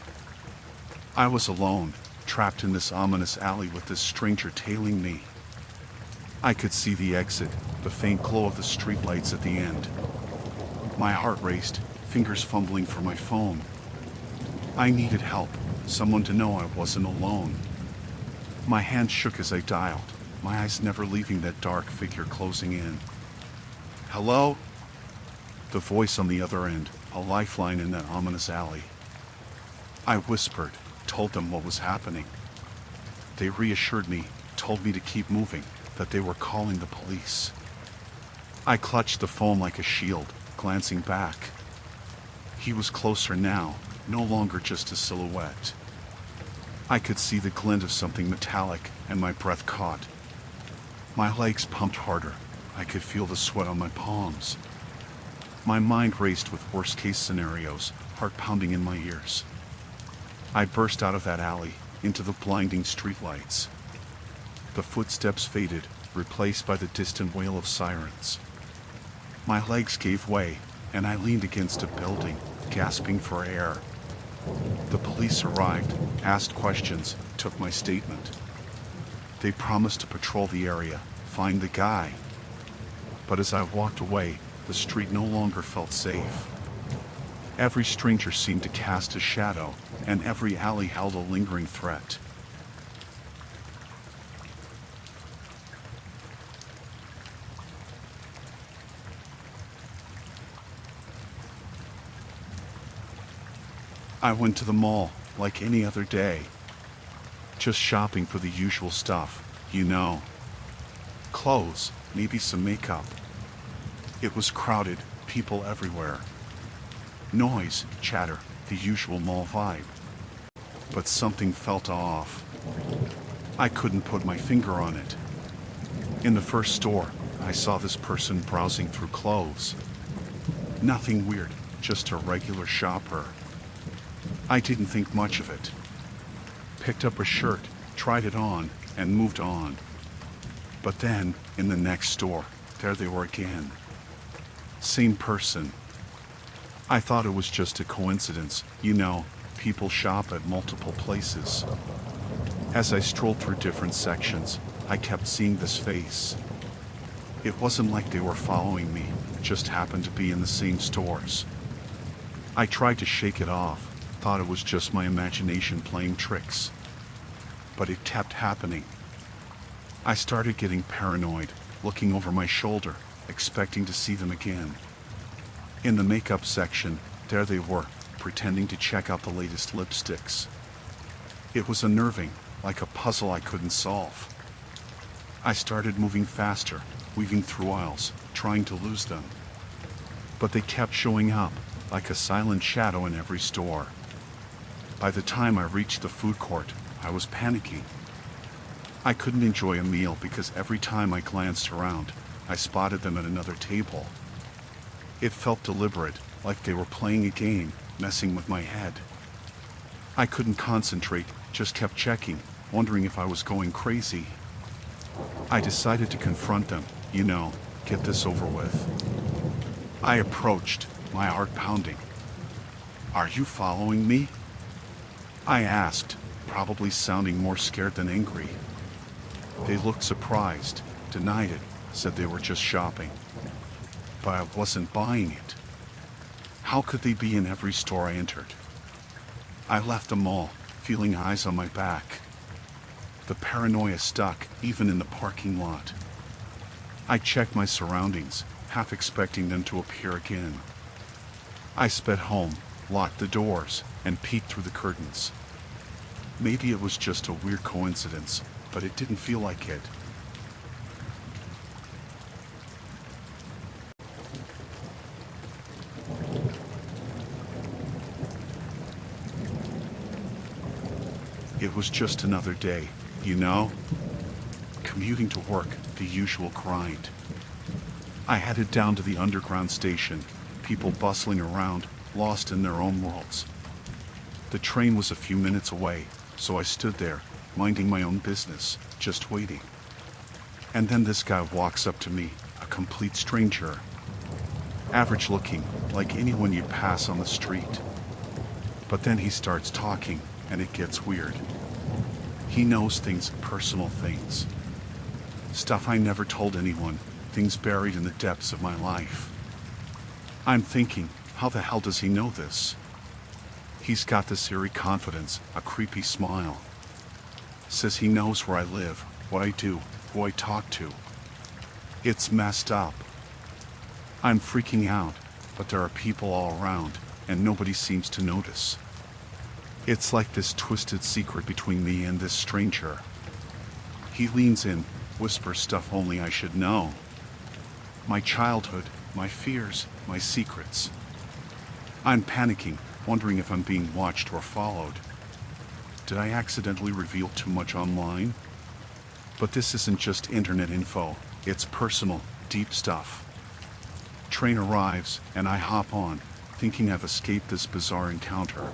[SPEAKER 1] I was alone, trapped in this ominous alley with this stranger tailing me. I could see the exit, the faint glow of the streetlights at the end. My heart raced, fingers fumbling for my phone. I needed help, someone to know I wasn't alone. My hand shook as I dialed, my eyes never leaving that dark figure closing in. Hello? The voice on the other end, a lifeline in that ominous alley. I whispered, told them what was happening. They reassured me, told me to keep moving, that they were calling the police. I clutched the phone like a shield, glancing back. He was closer now, no longer just a silhouette. I could see the glint of something metallic, and my breath caught. My legs pumped harder. I could feel the sweat on my palms. My mind raced with worst-case scenarios, heart pounding in my ears. I burst out of that alley, into the blinding streetlights. The footsteps faded, replaced by the distant wail of sirens. My legs gave way, and I leaned against a building, gasping for air. The police arrived, asked questions, took my statement. They promised to patrol the area, find the guy. But as I walked away, the street no longer felt safe. Every stranger seemed to cast a shadow, and every alley held a lingering threat. I went to the mall, like any other day. Just shopping for the usual stuff, Clothes, maybe some makeup. It was crowded, people everywhere. Noise, chatter, the usual mall vibe. But something felt off. I couldn't put my finger on it. In the first store, I saw this person browsing through clothes. Nothing weird, just a regular shopper. I didn't think much of it. Picked up a shirt, tried it on, and moved on. But then, in the next store, there they were again. Same person. I thought it was just a coincidence, people shop at multiple places. As I strolled through different sections, I kept seeing this face. It wasn't like they were following me, just happened to be in the same stores. I tried to shake it off, thought it was just my imagination playing tricks. But it kept happening. I started getting paranoid, looking over my shoulder, expecting to see them again. In the makeup section, there they were, pretending to check out the latest lipsticks. It was unnerving, like a puzzle I couldn't solve. I started moving faster, weaving through aisles, trying to lose them. But they kept showing up, like a silent shadow in every store. By the time I reached the food court, I was panicking. I couldn't enjoy a meal because every time I glanced around, I spotted them at another table. It felt deliberate, like they were playing a game, messing with my head. I couldn't concentrate, just kept checking, wondering if I was going crazy. I decided to confront them, get this over with. I approached, my heart pounding. "Are you following me?" I asked, probably sounding more scared than angry. They looked surprised, denied it, said they were just shopping. but I wasn't buying it. How could they be in every store I entered? I left the mall, feeling eyes on my back. The paranoia stuck even in the parking lot. I checked my surroundings, half expecting them to appear again. I sped home, locked the doors, and peeked through the curtains. Maybe it was just a weird coincidence, but it didn't feel like it. It was just another day, you know? Commuting to work, the usual grind. I headed down to the underground station, people bustling around, lost in their own worlds. The train was a few minutes away, so I stood there, minding my own business, just waiting. And then this guy walks up to me, a complete stranger. Average looking, like anyone you'd pass on the street. But then he starts talking, and it gets weird. He knows things, personal things. Stuff I never told anyone, things buried in the depths of my life. I'm thinking, how the hell does he know this? He's got this eerie confidence, a creepy smile. Says he knows where I live, what I do, who I talk to. It's messed up. I'm freaking out, but there are people all around, and nobody seems to notice. It's like this twisted secret between me and this stranger. He leans in, whispers stuff only I should know. My childhood, my fears, my secrets. I'm panicking, wondering if I'm being watched or followed. Did I accidentally reveal too much online? But this isn't just internet info, it's personal, deep stuff. Train arrives, and I hop on, thinking I've escaped this bizarre encounter.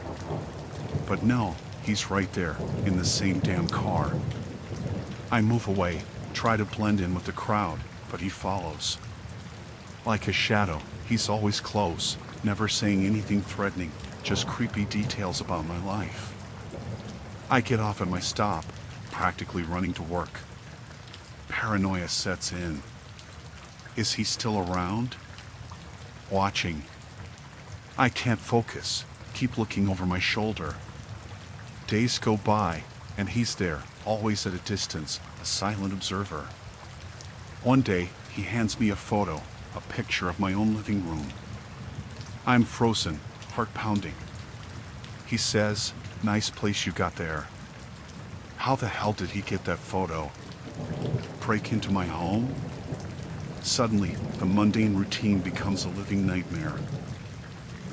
[SPEAKER 1] But no, he's right there, in the same damn car. I move away, try to blend in with the crowd, but he follows. Like a shadow, he's always close, never saying anything threatening, just creepy details about my life. I get off at my stop, practically running to work. Paranoia sets in. Is he still around? Watching. I can't focus, keep looking over my shoulder. Days go by, and he's there, always at a distance, a silent observer. One day, he hands me a photo, a picture of my own living room. I'm frozen, heart pounding. He says, "Nice place you got there." How the hell did he get that photo? Break into my home? Suddenly, the mundane routine becomes a living nightmare.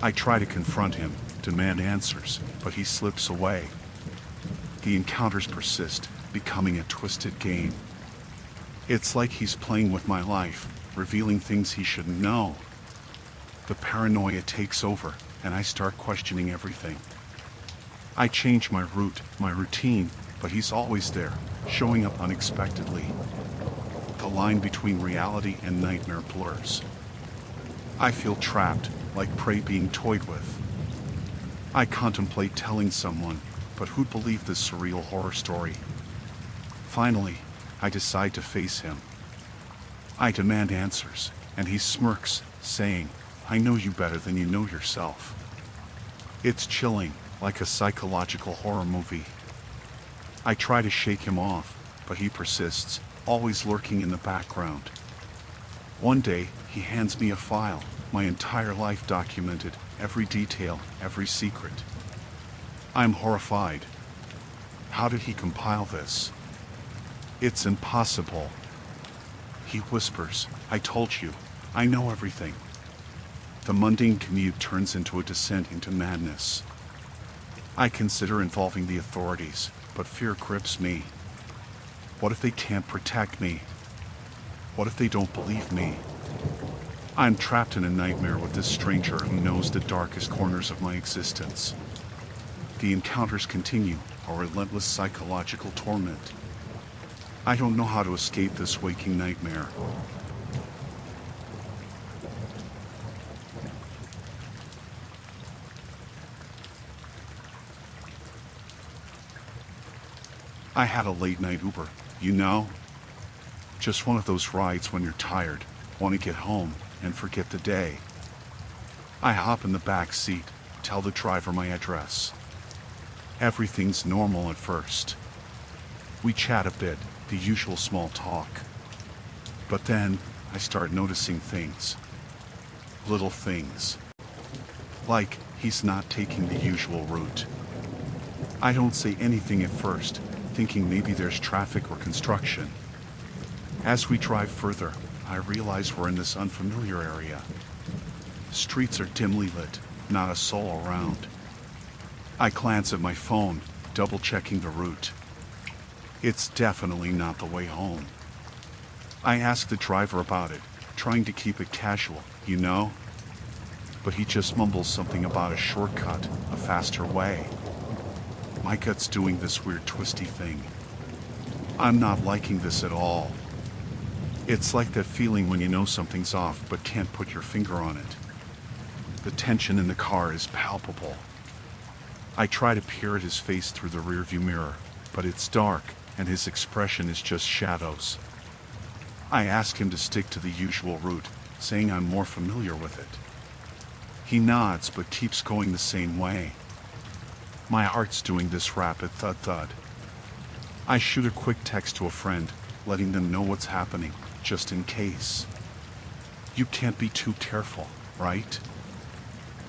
[SPEAKER 1] I try to confront him, demand answers, but he slips away. The encounters persist, becoming a twisted game. It's like he's playing with my life, revealing things he shouldn't know. The paranoia takes over, and I start questioning everything. I change my route, my routine, but he's always there, showing up unexpectedly. The line between reality and nightmare blurs. I feel trapped, like prey being toyed with. I contemplate telling someone, but who'd believe this surreal horror story? Finally, I decide to face him. I demand answers, and he smirks, saying, "I know you better than you know yourself." It's chilling, like a psychological horror movie. I try to shake him off, but he persists, always lurking in the background. One day, he hands me a file, my entire life documented, every detail, every secret. I'm horrified. How did he compile this? It's impossible. He whispers, "I told you, I know everything." The mundane commute turns into a descent into madness. I consider involving the authorities, but fear grips me. What if they can't protect me? What if they don't believe me? I'm trapped in a nightmare with this stranger who knows the darkest corners of my existence. The encounters continue, a relentless psychological torment. I don't know how to escape this waking nightmare. I had a late night Uber, you know? Just one of those rides when you're tired, want to get home, and forget the day. I hop in the back seat, tell the driver my address. Everything's normal at first. We chat a bit, the usual small talk. But then, I start noticing things. Little things. Like, he's not taking the usual route. I don't say anything at first, thinking maybe there's traffic or construction. As we drive further, I realize we're in this unfamiliar area. Streets are dimly lit, not a soul around. I glance at my phone, double-checking the route. It's definitely not the way home. I ask the driver about it, trying to keep it casual, you know? But he just mumbles something about a shortcut, a faster way. My gut's doing this weird twisty thing. I'm not liking this at all. It's like that feeling when you know something's off but can't put your finger on it. The tension in the car is palpable. I try to peer at his face through the rearview mirror, but it's dark and his expression is just shadows. I ask him to stick to the usual route, saying I'm more familiar with it. He nods but keeps going the same way. My heart's doing this rapid thud-thud. I shoot a quick text to a friend, letting them know what's happening, just in case. You can't be too careful, right?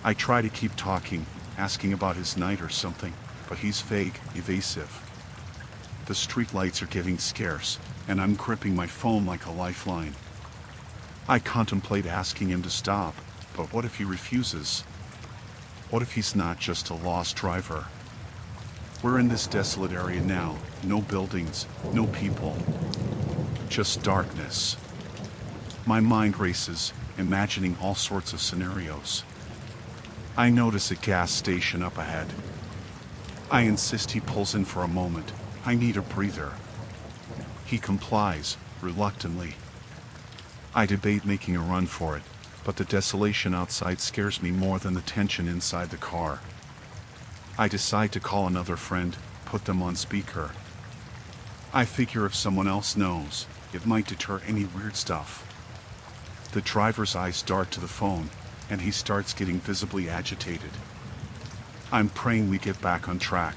[SPEAKER 1] I try to keep talking, asking about his night or something, but he's vague, evasive. The streetlights are getting scarce, and I'm gripping my phone like a lifeline. I contemplate asking him to stop, but what if he refuses? What if he's not just a lost driver? We're in this desolate area now, no buildings, no people, just darkness. My mind races, imagining all sorts of scenarios. I notice a gas station up ahead. I insist he pulls in for a moment. I need a breather. He complies, reluctantly. I debate making a run for it, but the desolation outside scares me more than the tension inside the car. I decide to call another friend, put them on speaker. I figure if someone else knows, it might deter any weird stuff. The driver's eyes dart to the phone, and he starts getting visibly agitated. I'm praying we get back on track.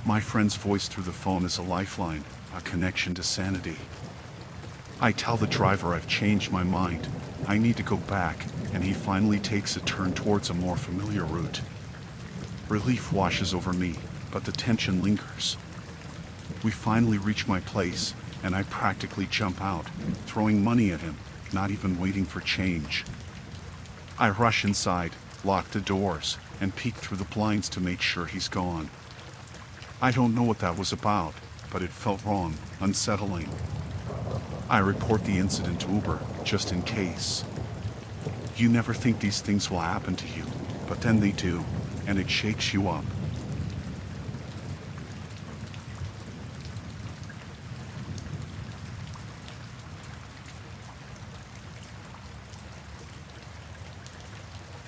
[SPEAKER 1] My friend's voice through the phone is a lifeline, a connection to sanity. I tell the driver I've changed my mind. I need to go back, and he finally takes a turn towards a more familiar route. Relief washes over me, but the tension lingers. We finally reach my place, and I practically jump out, throwing money at him, not even waiting for change. I rush inside, lock the doors, and peek through the blinds to make sure he's gone. I don't know what that was about, but it felt wrong, unsettling. I report the incident to Uber, just in case. You never think these things will happen to you, but then they do, and it shakes you up.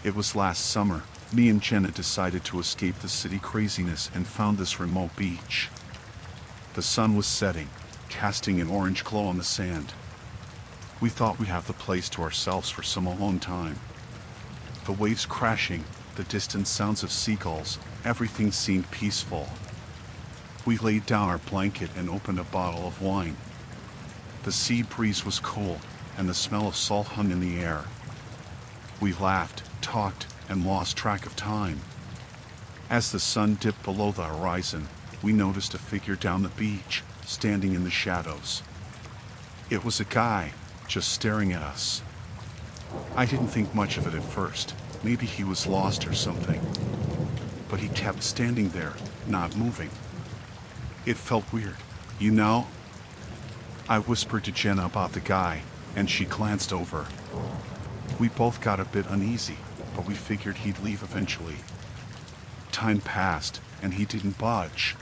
[SPEAKER 1] It was last summer. Me and Jenna decided to escape the city craziness and found this remote beach. The sun was setting, casting an orange glow on the sand. We thought we'd have the place to ourselves for some alone time. The waves crashing, the distant sounds of seagulls, everything seemed peaceful. We laid down our blanket and opened a bottle of wine. The sea breeze was cool, and the smell of salt hung in the air. We laughed, talked, and lost track of time. As the sun dipped below the horizon, we noticed a figure down the beach, standing in the shadows. It was a guy, just staring at us. I didn't think much of it at first. Maybe he was lost or something. But he kept standing there, not moving. It felt weird, you know? I whispered to Jenna about the guy, and she glanced over. We both got a bit uneasy, but we figured he'd leave eventually. Time passed, and he didn't budge.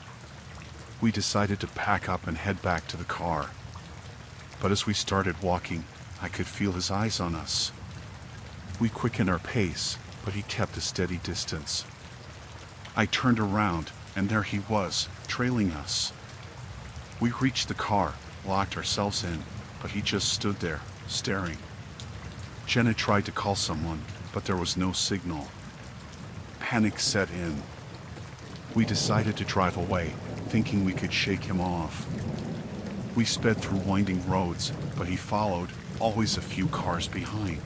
[SPEAKER 1] We decided to pack up and head back to the car. But as we started walking, I could feel his eyes on us. We quickened our pace, but he kept a steady distance. I turned around, and there he was, trailing us. We reached the car, locked ourselves in, but he just stood there, staring. Jenna tried to call someone, but there was no signal. Panic set in. We decided to drive away, thinking we could shake him off. We sped through winding roads, but he followed, always a few cars behind.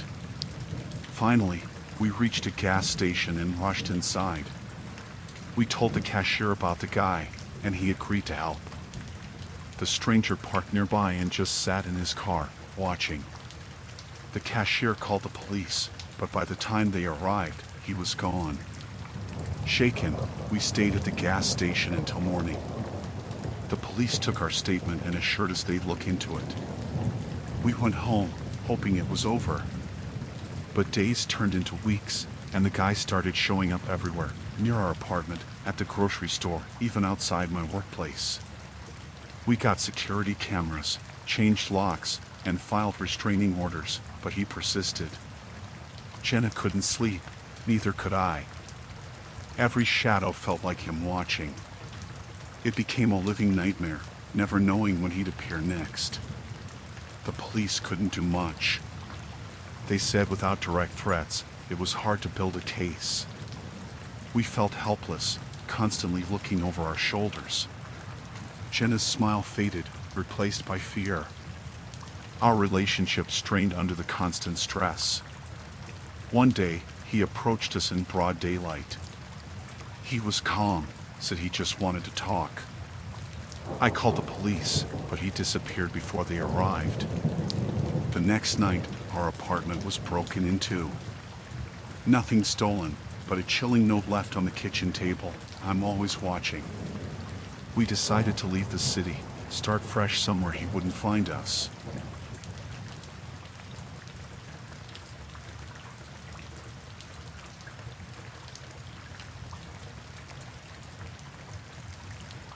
[SPEAKER 1] Finally, we reached a gas station and rushed inside. We told the cashier about the guy, and he agreed to help. The stranger parked nearby and just sat in his car, watching. The cashier called the police, but by the time they arrived, he was gone. Shaken, we stayed at the gas station until morning. The police took our statement and assured us they'd look into it. We went home, hoping it was over. But days turned into weeks, and the guy started showing up everywhere, near our apartment, at the grocery store, even outside my workplace. We got security cameras, changed locks, and filed restraining orders, but he persisted. Jenna couldn't sleep, neither could I. Every shadow felt like him watching. It became a living nightmare, never knowing when he'd appear next. The police couldn't do much. They said without direct threats, it was hard to build a case. We felt helpless, constantly looking over our shoulders. Jenna's smile faded, replaced by fear. Our relationship strained under the constant stress. One day, he approached us in broad daylight. He was calm, said he just wanted to talk. I called the police, but he disappeared before they arrived. The next night, our apartment was broken into. Nothing stolen, but a chilling note left on the kitchen table. I'm always watching. We decided to leave the city, start fresh somewhere he wouldn't find us.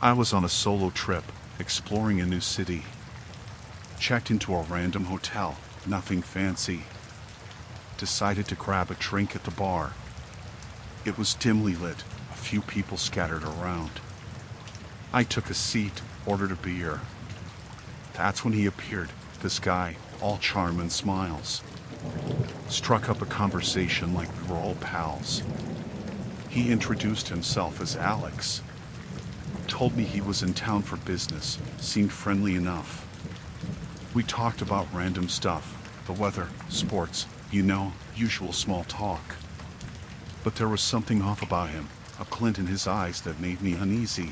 [SPEAKER 1] I was on a solo trip, exploring a new city. Checked into a random hotel, nothing fancy. Decided to grab a drink at the bar. It was dimly lit, a few people scattered around. I took a seat, ordered a beer. That's when he appeared, this guy, all charm and smiles. Struck up a conversation like we were all pals. He introduced himself as Alex. Told me he was in town for business, seemed friendly enough. We talked about random stuff, the weather, sports, usual small talk. But there was something off about him, a glint in his eyes that made me uneasy.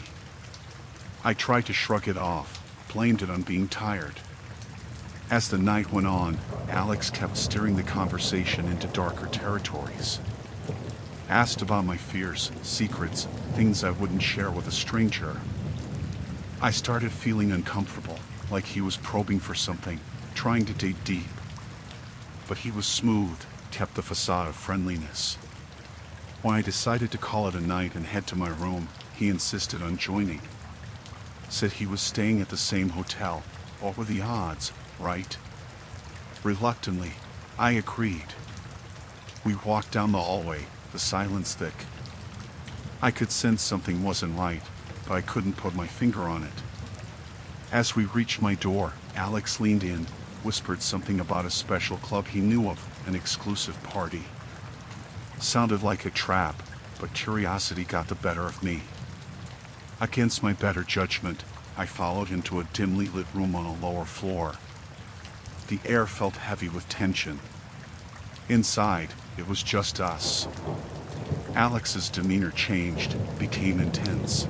[SPEAKER 1] I tried to shrug it off, blamed it on being tired. As the night went on, Alex kept steering the conversation into darker territories. Asked about my fears, secrets, things I wouldn't share with a stranger. I started feeling uncomfortable, like he was probing for something, trying to dig deep. But he was smooth, kept the facade of friendliness. When I decided to call it a night and head to my room, he insisted on joining. Said he was staying at the same hotel. What were the odds, right? Reluctantly, I agreed. We walked down the hallway, the silence thick. I could sense something wasn't right, but I couldn't put my finger on it. As we reached my door, Alex leaned in, whispered something about a special club he knew of, an exclusive party. Sounded like a trap, but curiosity got the better of me. Against my better judgment, I followed him to a dimly lit room on a lower floor. The air felt heavy with tension. Inside, it was just us. Alex's demeanor changed, became intense.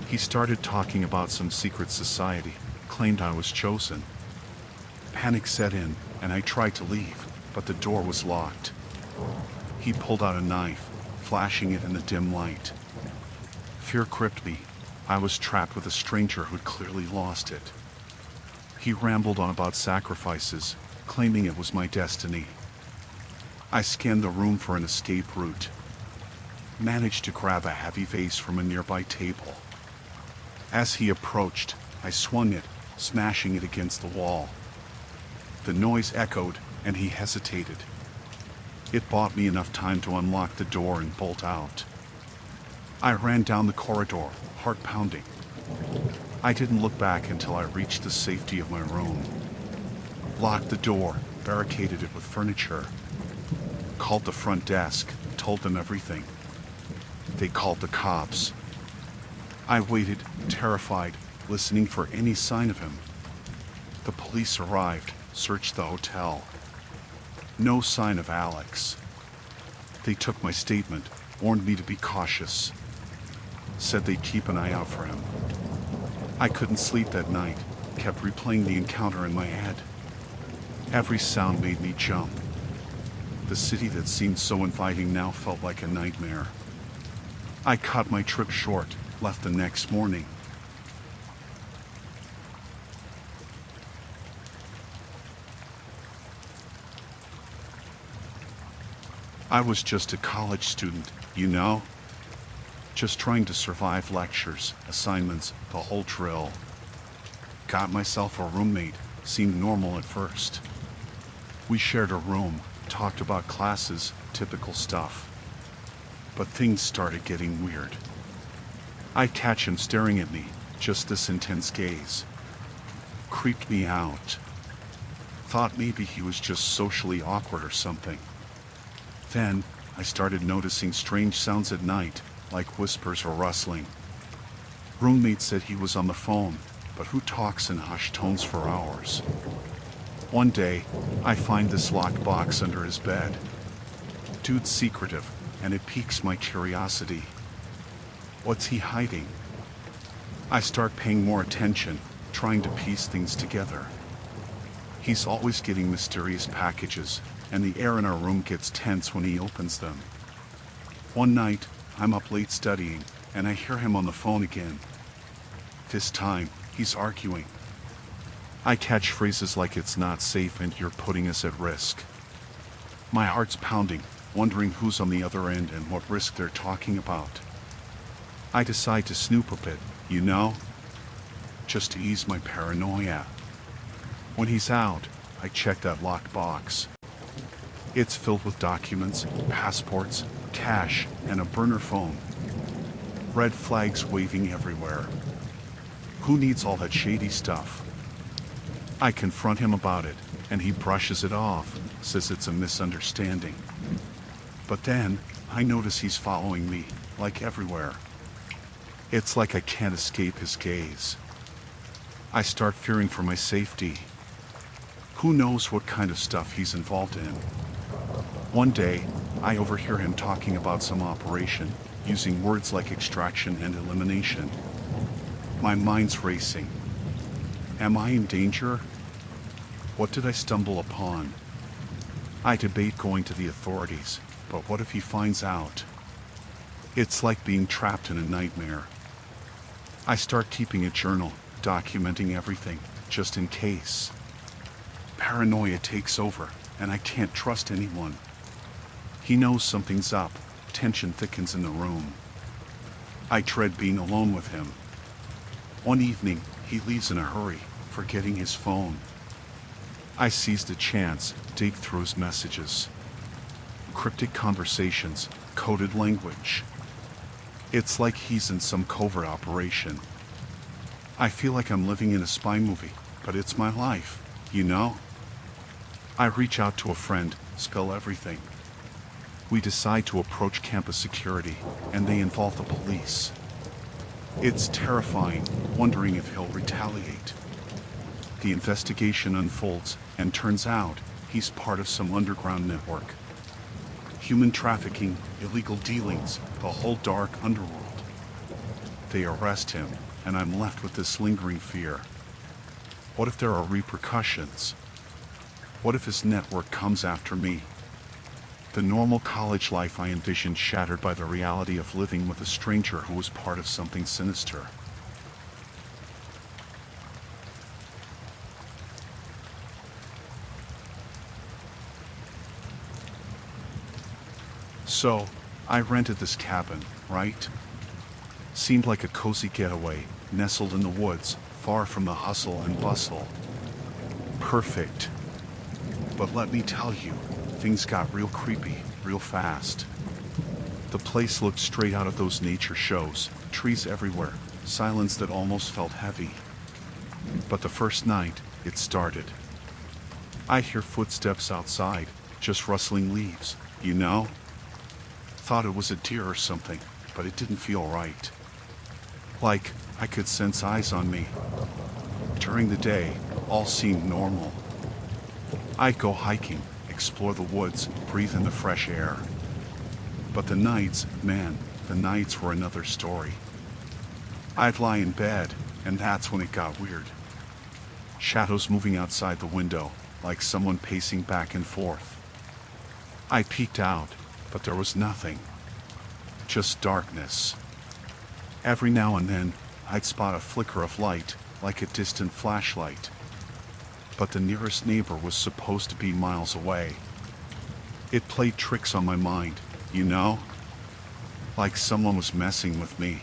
[SPEAKER 1] He started talking about some secret society, claimed I was chosen. Panic set in, and I tried to leave, but the door was locked. He pulled out a knife, flashing it in the dim light. Fear gripped me. I was trapped with a stranger who'd clearly lost it. He rambled on about sacrifices, claiming it was my destiny. I scanned the room for an escape route. Managed to grab a heavy vase from a nearby table. As he approached, I swung it, smashing it against the wall. The noise echoed, and he hesitated. It bought me enough time to unlock the door and bolt out. I ran down the corridor, heart pounding. I didn't look back until I reached the safety of my room. Locked the door, barricaded it with furniture. Called the front desk, told them everything. They called the cops. I waited, terrified, listening for any sign of him. The police arrived, searched the hotel. No sign of Alex. They took my statement, warned me to be cautious. Said they'd keep an eye out for him. I couldn't sleep that night, kept replaying the encounter in my head. Every sound made me jump. The city that seemed so inviting now felt like a nightmare. I cut my trip short, left the next morning. I was just a college student, you know? Just trying to survive lectures, assignments, the whole drill. Got myself a roommate, seemed normal at first. We shared a room, talked about classes, typical stuff. But things started getting weird. I'd catch him staring at me, just this intense gaze. Creeped me out. Thought maybe he was just socially awkward or something. Then, I started noticing strange sounds at night, like whispers or rustling. Roommate said he was on the phone, but who talks in hushed tones for hours? One day, I find this locked box under his bed. Dude's secretive, and it piques my curiosity. What's he hiding? I start paying more attention, trying to piece things together. He's always getting mysterious packages, and the air in our room gets tense when he opens them. One night, I'm up late studying, and I hear him on the phone again. This time, he's arguing. I catch phrases like "it's not safe" and "you're putting us at risk." My heart's pounding, wondering who's on the other end and what risk they're talking about. I decide to snoop a bit, you know? Just to ease my paranoia. When he's out, I check that locked box. It's filled with documents, passports, cash, and a burner phone. Red flags waving everywhere. Who needs all that shady stuff? I confront him about it, and he brushes it off, says it's a misunderstanding. But then, I notice he's following me, like everywhere. It's like I can't escape his gaze. I start fearing for my safety. Who knows what kind of stuff he's involved in? One day, I overhear him talking about some operation, using words like extraction and elimination. My mind's racing. Am I in danger? What did I stumble upon? I debate going to the authorities, but what if he finds out? It's like being trapped in a nightmare. I start keeping a journal, documenting everything, just in case. Paranoia takes over, and I can't trust anyone. He knows something's up, tension thickens in the room. I dread being alone with him. One evening, he leaves in a hurry, forgetting his phone. I seize the chance, dig through his messages. Cryptic conversations, coded language. It's like he's in some covert operation. I feel like I'm living in a spy movie, but it's my life, you know? I reach out to a friend, spill everything. We decide to approach campus security, and they involve the police. It's terrifying, wondering if he'll retaliate. The investigation unfolds, and turns out he's part of some underground network. Human trafficking, illegal dealings, the whole dark underworld. They arrest him, and I'm left with this lingering fear. What if there are repercussions? What if his network comes after me? The normal college life I envisioned shattered by the reality of living with a stranger who was part of something sinister. So, I rented this cabin, right? Seemed like a cozy getaway, nestled in the woods, far from the hustle and bustle. Perfect. But let me tell you, things got real creepy, real fast. The place looked straight out of those nature shows, trees everywhere, silence that almost felt heavy. But the first night, it started. I hear footsteps outside, just rustling leaves, you know? Thought it was a deer or something, but it didn't feel right. Like I could sense eyes on me. During the day, all seemed normal. I'd go hiking, explore the woods, breathe in the fresh air. But the nights, man, the nights were another story. I'd lie in bed, and that's when it got weird. Shadows moving outside the window, like someone pacing back and forth. I peeked out, but there was nothing. Just darkness. Every now and then, I'd spot a flicker of light, like a distant flashlight. But the nearest neighbor was supposed to be miles away. It played tricks on my mind, you know? Like someone was messing with me.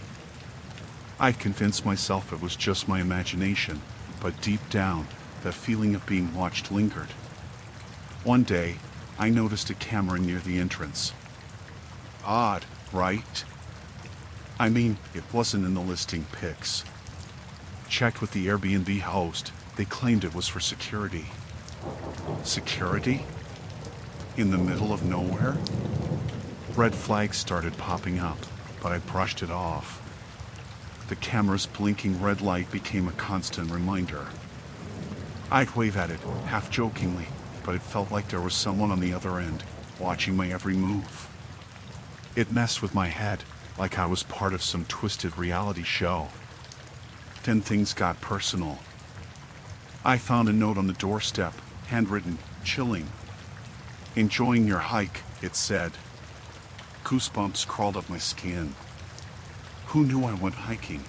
[SPEAKER 1] I'd convinced myself it was just my imagination, but deep down, the feeling of being watched lingered. One day, I noticed a camera near the entrance. Odd, right? I mean, it wasn't in the listing pics. Checked with the Airbnb host, they claimed it was for security. Security? In the middle of nowhere? Red flags started popping up, but I brushed it off. The camera's blinking red light became a constant reminder. I'd wave at it, half jokingly, but it felt like there was someone on the other end, watching my every move. It messed with my head, like I was part of some twisted reality show. Then things got personal. I found a note on the doorstep, handwritten, chilling. Enjoying your hike, it said. Goosebumps crawled up my skin. Who knew I went hiking?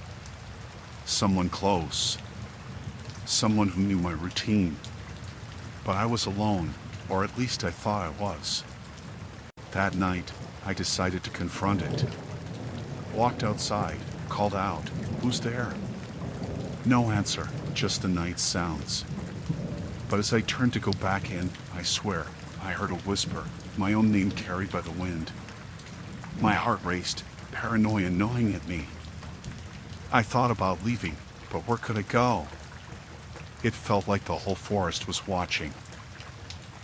[SPEAKER 1] Someone close. Someone who knew my routine. But I was alone, or at least I thought I was. That night, I decided to confront it. Walked outside, called out, "Who's there?" No answer, just the night's sounds. But as I turned to go back in, I swear, I heard a whisper, my own name carried by the wind. My heart raced, paranoia gnawing at me. I thought about leaving, but where could I go? It felt like the whole forest was watching.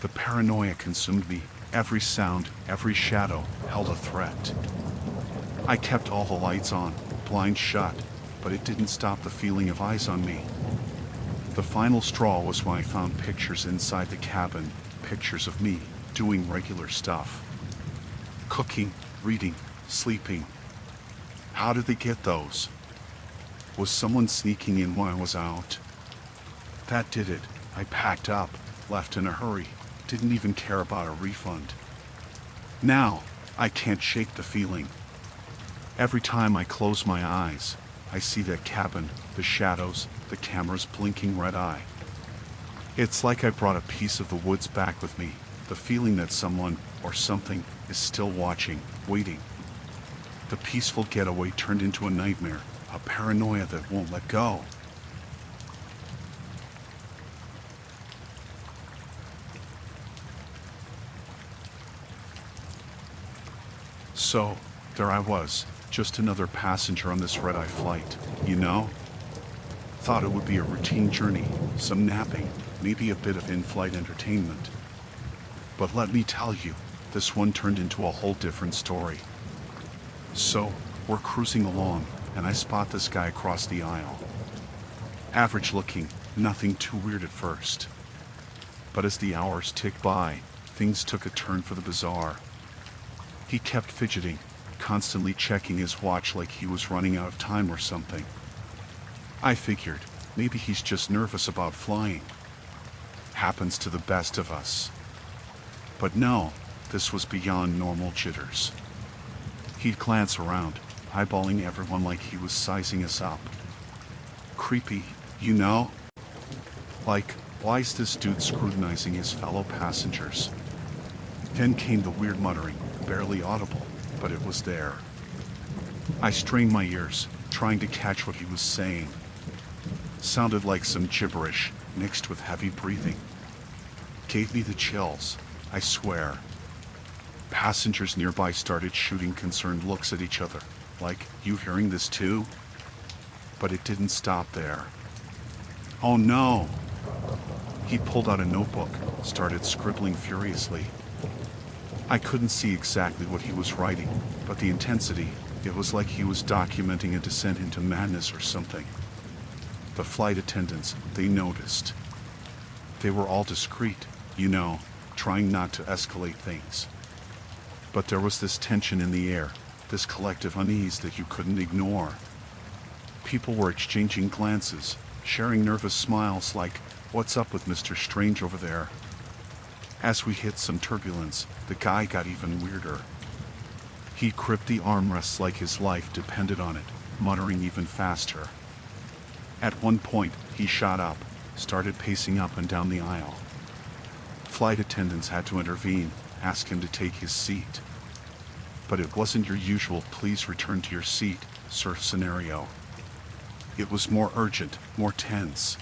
[SPEAKER 1] The paranoia consumed me. Every sound, every shadow held a threat. I kept all the lights on, blinds shut, but it didn't stop the feeling of eyes on me. The final straw was when I found pictures inside the cabin, pictures of me doing regular stuff. Cooking, reading, sleeping. How did they get those? Was someone sneaking in when I was out? That did it. I packed up, left in a hurry, didn't even care about a refund. Now, I can't shake the feeling. Every time I close my eyes, I see that cabin, the shadows, the camera's blinking red eye. It's like I brought a piece of the woods back with me, the feeling that someone or something is still watching, waiting. The peaceful getaway turned into a nightmare, a paranoia that won't let go. So, there I was, just another passenger on this red-eye flight, you know? Thought it would be a routine journey, some napping, maybe a bit of in-flight entertainment. But let me tell you, this one turned into a whole different story. So, we're cruising along, and I spot this guy across the aisle. Average looking, nothing too weird at first. But as the hours ticked by, things took a turn for the bizarre. He kept fidgeting, constantly checking his watch like he was running out of time or something. I figured, maybe he's just nervous about flying. Happens to the best of us. But no, this was beyond normal jitters. He'd glance around, eyeballing everyone like he was sizing us up. Creepy, you know? Like, why is this dude scrutinizing his fellow passengers? Then came the weird muttering, barely audible, but it was there. I strained my ears, trying to catch what he was saying. Sounded like some gibberish, mixed with heavy breathing. Gave me the chills, I swear. Passengers nearby started shooting concerned looks at each other, like, you hearing this too? But it didn't stop there. Oh no! He pulled out a notebook, started scribbling furiously. I couldn't see exactly what he was writing, but the intensity, it was like he was documenting a descent into madness or something. The flight attendants, they noticed. They were all discreet, trying not to escalate things. But there was this tension in the air, this collective unease that you couldn't ignore. People were exchanging glances, sharing nervous smiles like, "What's up with Mr. Strange over there?" As we hit some turbulence, the guy got even weirder. He gripped the armrests like his life depended on it, muttering even faster. At one point, he shot up, started pacing up and down the aisle. Flight attendants had to intervene, ask him to take his seat. But it wasn't your usual "please return to your seat" sir scenario. It was more urgent, more tense.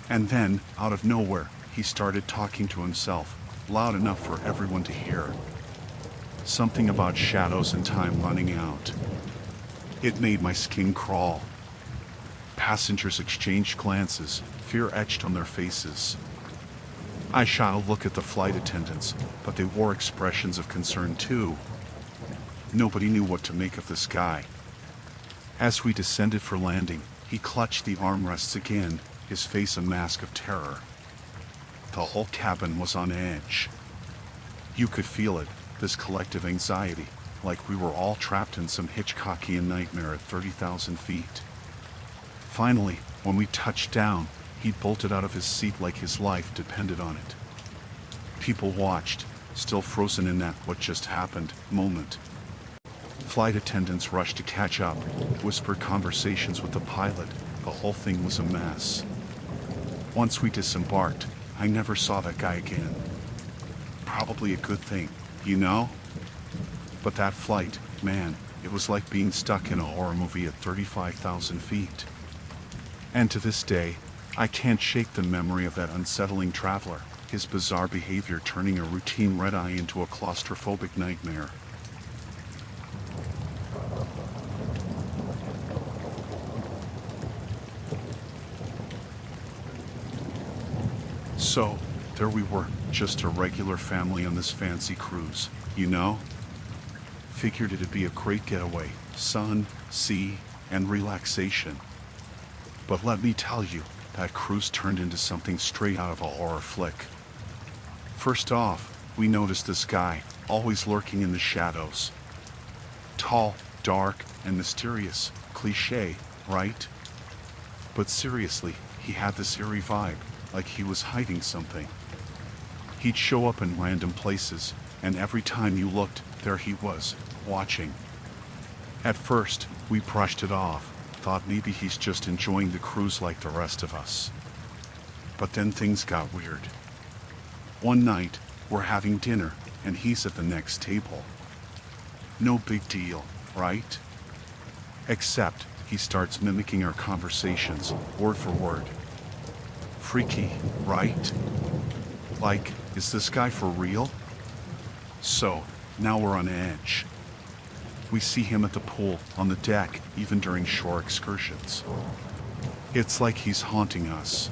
[SPEAKER 1] And then, out of nowhere, he started talking to himself, loud enough for everyone to hear. Something about shadows and time running out. It made my skin crawl. Passengers exchanged glances, fear etched on their faces. I shot a look at the flight attendants, but they wore expressions of concern too. Nobody knew what to make of this guy. As we descended for landing, he clutched the armrests again, his face a mask of terror. The whole cabin was on edge. You could feel it, this collective anxiety, like we were all trapped in some Hitchcockian nightmare at 30,000 feet. Finally, when we touched down, he bolted out of his seat like his life depended on it. People watched, still frozen in that "what just happened" moment. Flight attendants rushed to catch up, whispered conversations with the pilot. The whole thing was a mess. Once we disembarked, I never saw that guy again. Probably a good thing, But that flight, man, it was like being stuck in a horror movie at 35,000 feet. And to this day, I can't shake the memory of that unsettling traveler, his bizarre behavior turning a routine red-eye into a claustrophobic nightmare. So, there we were, just a regular family on this fancy cruise, Figured it'd be a great getaway, sun, sea, and relaxation. But let me tell you, that cruise turned into something straight out of a horror flick. First off, we noticed this guy, always lurking in the shadows. Tall, dark, and mysterious, cliché, right? But seriously, he had this eerie vibe, like he was hiding something. He'd show up in random places, and every time you looked, there he was, watching. At first, we brushed it off, thought maybe he's just enjoying the cruise like the rest of us. But then things got weird. One night, we're having dinner, and he's at the next table. No big deal, right? Except, he starts mimicking our conversations, word for word. Freaky, right? Like, is this guy for real? So, now we're on edge. We see him at the pool, on the deck, even during shore excursions. It's like he's haunting us.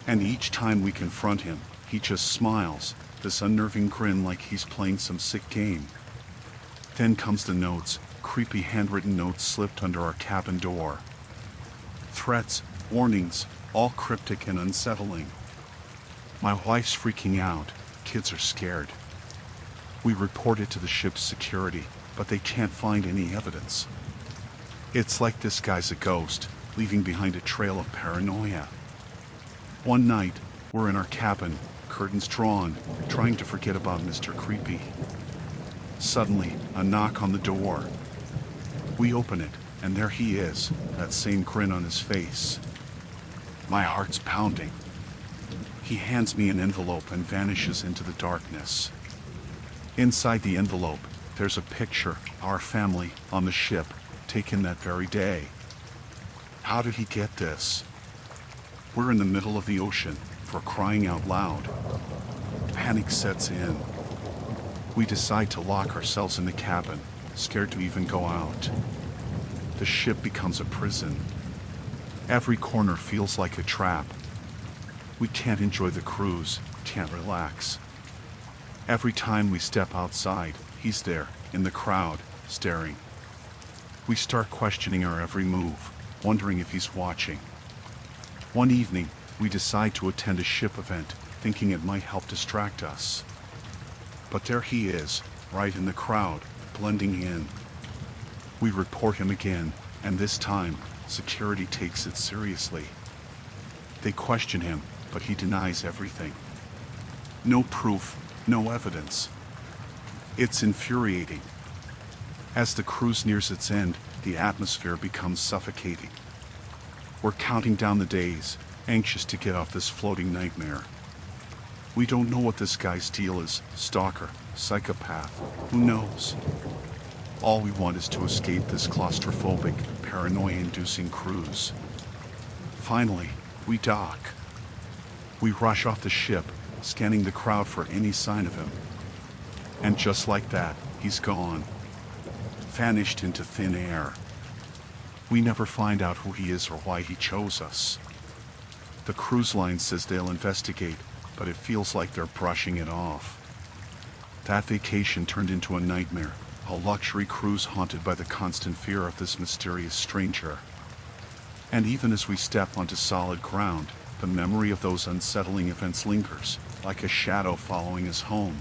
[SPEAKER 1] And each time we confront him, he just smiles, this unnerving grin like he's playing some sick game. Then comes the notes, creepy handwritten notes slipped under our cabin door. Threats, warnings, all cryptic and unsettling. My wife's freaking out, kids are scared. We report it to the ship's security, but they can't find any evidence. It's like this guy's a ghost, leaving behind a trail of paranoia. One night, we're in our cabin, curtains drawn, trying to forget about Mr. Creepy. Suddenly, a knock on the door. We open it, and there he is, that same grin on his face. My heart's pounding. He hands me an envelope and vanishes into the darkness. Inside the envelope, there's a picture, our family, on the ship, taken that very day. How did he get this? We're in the middle of the ocean, for crying out loud. Panic sets in. We decide to lock ourselves in the cabin, scared to even go out. The ship becomes a prison. Every corner feels like a trap. We can't enjoy the cruise, can't relax. Every time we step outside, he's there, in the crowd, staring. We start questioning our every move, wondering if he's watching. One evening, we decide to attend a ship event, thinking it might help distract us. But there he is, right in the crowd, blending in. We report him again, and this time, security takes it seriously. They question him, but he denies everything. No proof, no evidence. It's infuriating. As the cruise nears its end, the atmosphere becomes suffocating. We're counting down the days, anxious to get off this floating nightmare. We don't know what this guy's deal is, stalker, psychopath, who knows? All we want is to escape this claustrophobic, paranoia-inducing cruise. Finally, we dock. We rush off the ship, scanning the crowd for any sign of him. And just like that, he's gone. Vanished into thin air. We never find out who he is or why he chose us. The cruise line says they'll investigate, but it feels like they're brushing it off. That vacation turned into a nightmare, a luxury cruise haunted by the constant fear of this mysterious stranger. And even as we step onto solid ground, the memory of those unsettling events lingers, like a shadow following us home.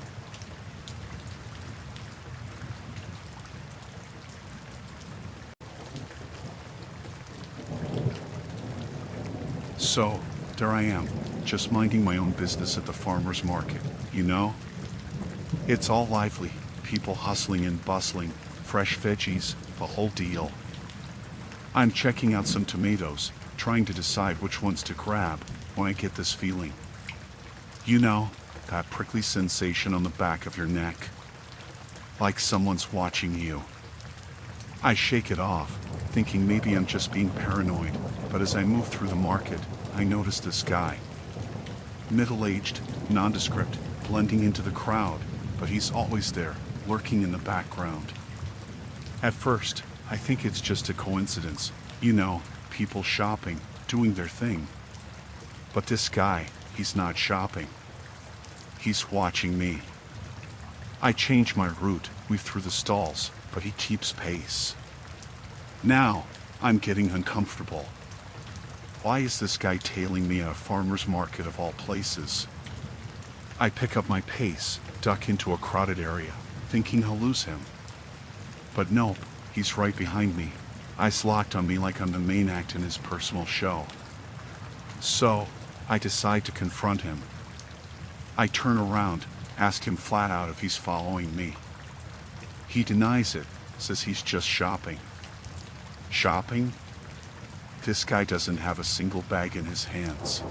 [SPEAKER 1] So, there I am, just minding my own business at the farmer's market, you know? It's all lively, people hustling and bustling, fresh veggies, the whole deal. I'm checking out some tomatoes, trying to decide which ones to grab, when I get this feeling. You know, that prickly sensation on the back of your neck. Like someone's watching you. I shake it off, thinking maybe I'm just being paranoid, but as I move through the market, I notice this guy. Middle-aged, nondescript, blending into the crowd, but he's always there, lurking in the background. At first, I think it's just a coincidence, you know, people shopping, doing their thing. But this guy, he's not shopping. He's watching me. I change my route, weave through the stalls, but he keeps pace. Now, I'm getting uncomfortable. Why is this guy tailing me at a farmer's market of all places? I pick up my pace, duck into a crowded area, thinking I'll lose him. But nope, he's right behind me, eyes locked on me like I'm the main act in his personal show. So, I decide to confront him. I turn around, ask him flat out if he's following me. He denies it, says he's just shopping. Shopping? This guy doesn't have a single bag in his hands.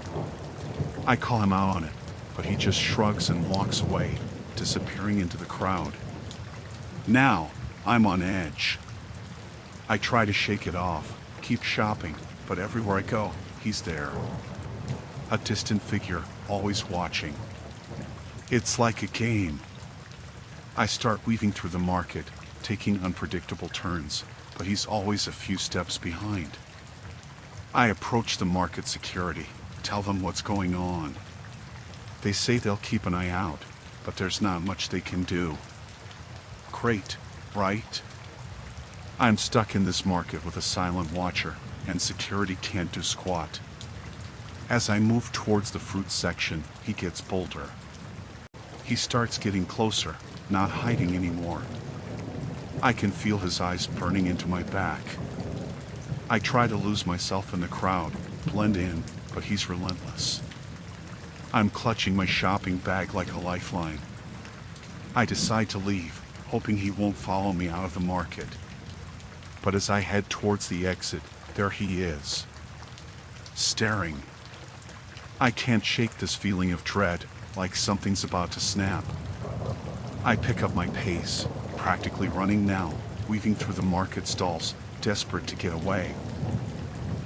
[SPEAKER 1] I call him out on it, but he just shrugs and walks away, disappearing into the crowd. Now, I'm on edge. I try to shake it off, keep shopping, but everywhere I go, he's there. A distant figure, always watching. It's like a game. I start weaving through the market, taking unpredictable turns, but he's always a few steps behind. I approach the market security, tell them what's going on. They say they'll keep an eye out, but there's not much they can do. Great, right? I'm stuck in this market with a silent watcher, and security can't do squat. As I move towards the fruit section, he gets bolder. He starts getting closer, not hiding anymore. I can feel his eyes burning into my back. I try to lose myself in the crowd, blend in, but he's relentless. I'm clutching my shopping bag like a lifeline. I decide to leave, hoping he won't follow me out of the market. But as I head towards the exit, there he is. Staring. I can't shake this feeling of dread, like something's about to snap. I pick up my pace, practically running now, weaving through the market stalls, desperate to get away.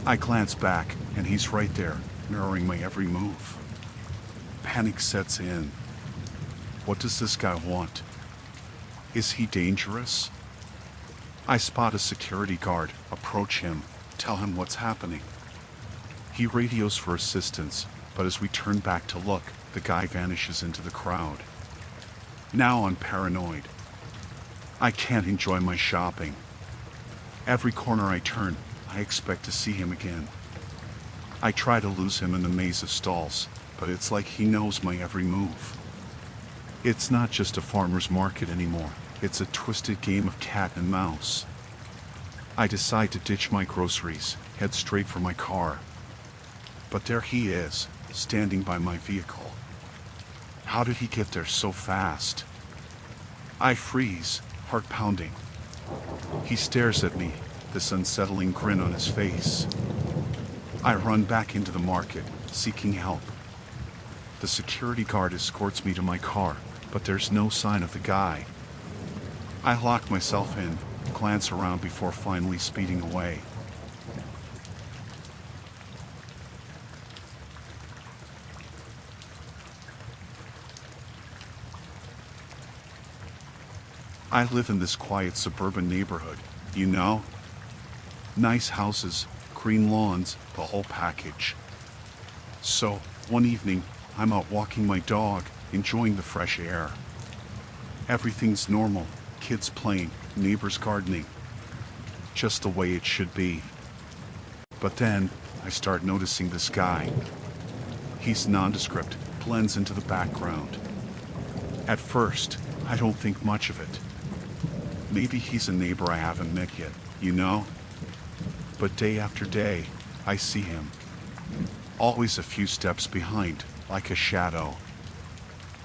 [SPEAKER 1] I glance back, and he's right there, mirroring my every move. Panic sets in. What does this guy want? Is he dangerous? I spot a security guard, approach him, tell him what's happening. He radios for assistance, But as we turn back to look, the guy vanishes into the crowd. Now I'm paranoid. I can't enjoy my shopping. Every corner I turn, I expect to see him again. I try to lose him in the maze of stalls, but it's like he knows my every move. It's not just a farmer's market anymore. It's a twisted game of cat and mouse. I decide to ditch my groceries, head straight for my car. But there he is, standing by my vehicle. How did he get there so fast? I freeze, heart pounding. He stares at me, this unsettling grin on his face. I run back into the market, seeking help. The security guard escorts me to my car, but there's no sign of the guy. I lock myself in, glance around before finally speeding away. I live in this quiet suburban neighborhood, you know? Nice houses, green lawns, the whole package. So, one evening, I'm out walking my dog, enjoying the fresh air. Everything's normal, kids playing, neighbors gardening. Just the way it should be. But then, I start noticing this guy. He's nondescript, blends into the background. At first, I don't think much of it. Maybe he's a neighbor I haven't met yet, you know? But day after day, I see him. Always a few steps behind, like a shadow.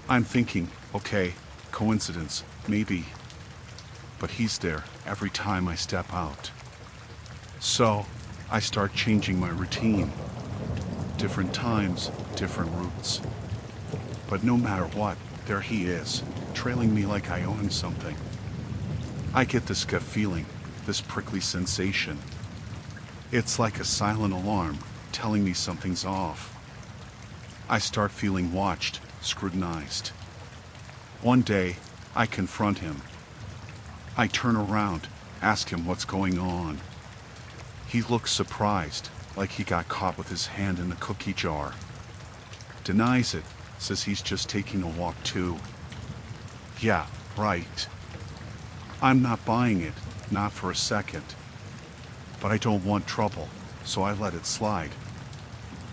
[SPEAKER 1] I'm thinking, okay, coincidence, maybe. But he's there every time I step out. So, I start changing my routine. Different times, different routes. But no matter what, there he is, trailing me like I owe him something. I get this gut feeling, this prickly sensation. It's like a silent alarm, telling me something's off. I start feeling watched, scrutinized. One day, I confront him. I turn around, ask him what's going on. He looks surprised, like he got caught with his hand in the cookie jar. Denies it, says he's just taking a walk too. Yeah, right. I'm not buying it, not for a second. But I don't want trouble, so I let it slide.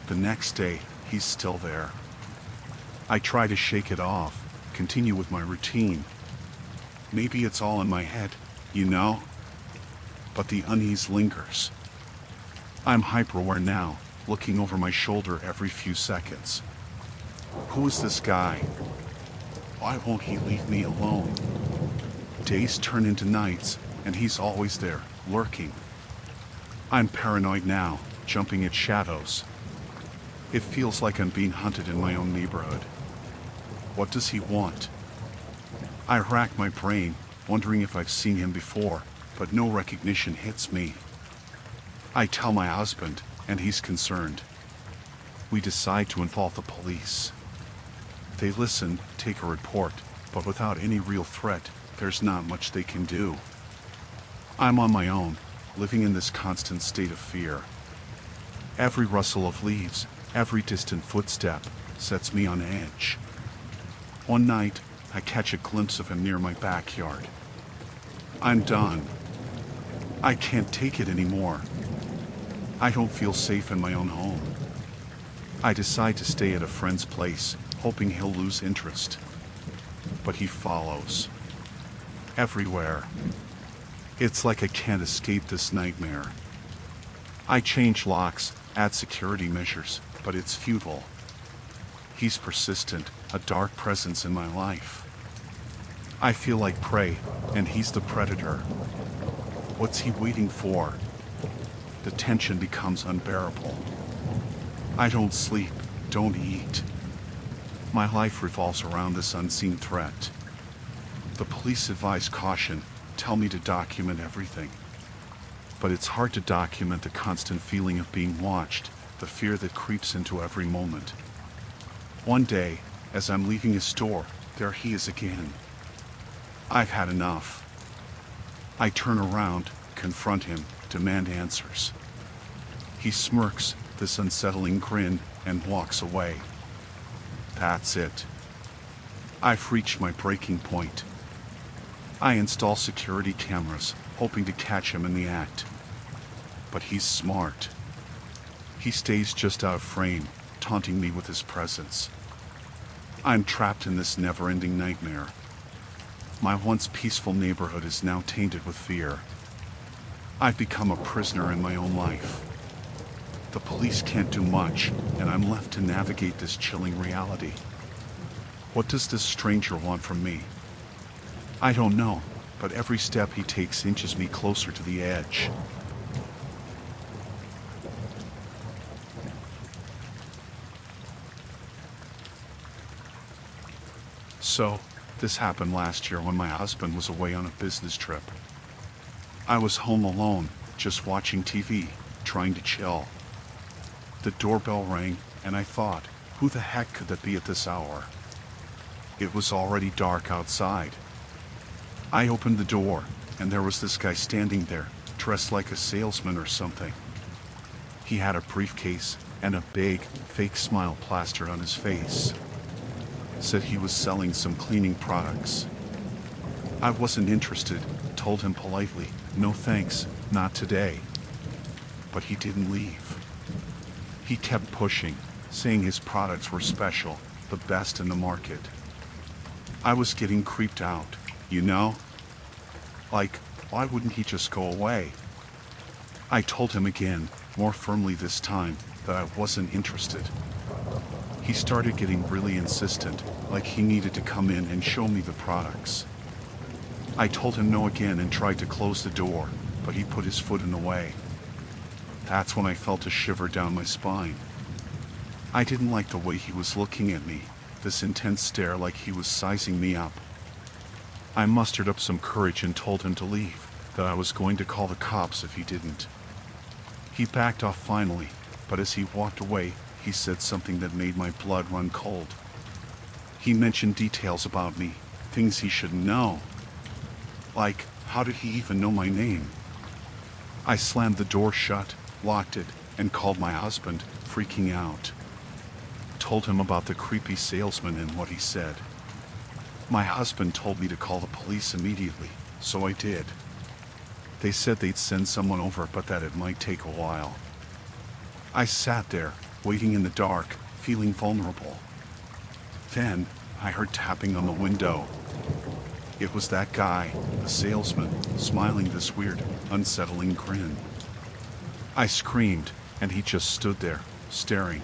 [SPEAKER 1] The next day, he's still there. I try to shake it off, continue with my routine. Maybe it's all in my head, you know? But the unease lingers. I'm hyper-aware now, looking over my shoulder every few seconds. Who is this guy? Why won't he leave me alone? Days turn into nights, and he's always there, lurking. I'm paranoid now, jumping at shadows. It feels like I'm being hunted in my own neighborhood. What does he want? I rack my brain, wondering if I've seen him before, but no recognition hits me. I tell my husband, and he's concerned. We decide to involve the police. They listen, take a report, but without any real threat, there's not much they can do. I'm on my own, living in this constant state of fear. Every rustle of leaves, every distant footstep, sets me on edge. One night, I catch a glimpse of him near my backyard. I'm done. I can't take it anymore. I don't feel safe in my own home. I decide to stay at a friend's place, hoping he'll lose interest. But he follows. Everywhere. It's like I can't escape this nightmare. I change locks, add security measures, but it's futile. He's persistent, a dark presence in my life. I feel like prey, and he's the predator. What's he waiting for? The tension becomes unbearable. I don't sleep, don't eat. My life revolves around this unseen threat. The police advise caution, tell me to document everything. But it's hard to document the constant feeling of being watched, the fear that creeps into every moment. One day, as I'm leaving his store, there he is again. I've had enough. I turn around, confront him, demand answers. He smirks, this unsettling grin, and walks away. That's it. I've reached my breaking point. I install security cameras, hoping to catch him in the act. But he's smart. He stays just out of frame, taunting me with his presence. I'm trapped in this never-ending nightmare. My once peaceful neighborhood is now tainted with fear. I've become a prisoner in my own life. The police can't do much, and I'm left to navigate this chilling reality. What does this stranger want from me? I don't know, but every step he takes inches me closer to the edge. So, this happened last year when my husband was away on a business trip. I was home alone, just watching TV, trying to chill. The doorbell rang, and I thought, who the heck could that be at this hour? It was already dark outside. I opened the door, and there was this guy standing there, dressed like a salesman or something. He had a briefcase and a big, fake smile plastered on his face. Said he was selling some cleaning products. I wasn't interested, told him politely, no thanks, not today. But he didn't leave. He kept pushing, saying his products were special, the best in the market. I was getting creeped out, you know? Like, why wouldn't he just go away? I told him again, more firmly this time, that I wasn't interested. He started getting really insistent, like he needed to come in and show me the products. I told him no again and tried to close the door, but he put his foot in the way. That's when I felt a shiver down my spine. I didn't like the way he was looking at me, this intense stare like he was sizing me up. I mustered up some courage and told him to leave, that I was going to call the cops if he didn't. He backed off finally, but as he walked away, he said something that made my blood run cold. He mentioned details about me, things he should know. Like, how did he even know my name? I slammed the door shut, locked it, and called my husband, freaking out. Told him about the creepy salesman and what he said. My husband told me to call the police immediately, so I did. They said they'd send someone over, but that it might take a while. I sat there, waiting in the dark, feeling vulnerable. Then, I heard tapping on the window. It was that guy, the salesman, smiling this weird, unsettling grin. I screamed, and he just stood there, staring.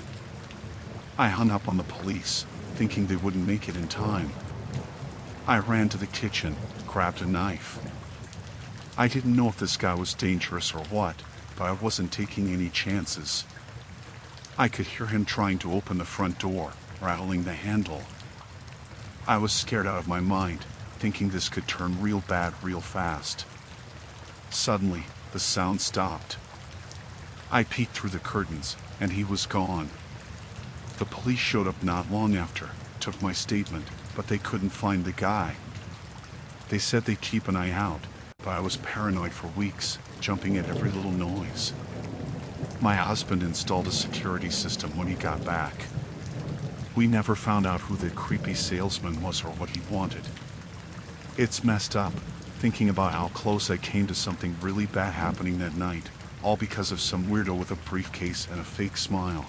[SPEAKER 1] I hung up on the police, thinking they wouldn't make it in time. I ran to the kitchen, grabbed a knife. I didn't know if this guy was dangerous or what, but I wasn't taking any chances. I could hear him trying to open the front door, rattling the handle. I was scared out of my mind, thinking this could turn real bad real fast. Suddenly, the sound stopped. I peeked through the curtains, and he was gone. The police showed up not long after, took my statement, but they couldn't find the guy. They said they'd keep an eye out, but I was paranoid for weeks, jumping at every little noise. My husband installed a security system when he got back. We never found out who the creepy salesman was or what he wanted. It's messed up, thinking about how close I came to something really bad happening that night, all because of some weirdo with a briefcase and a fake smile.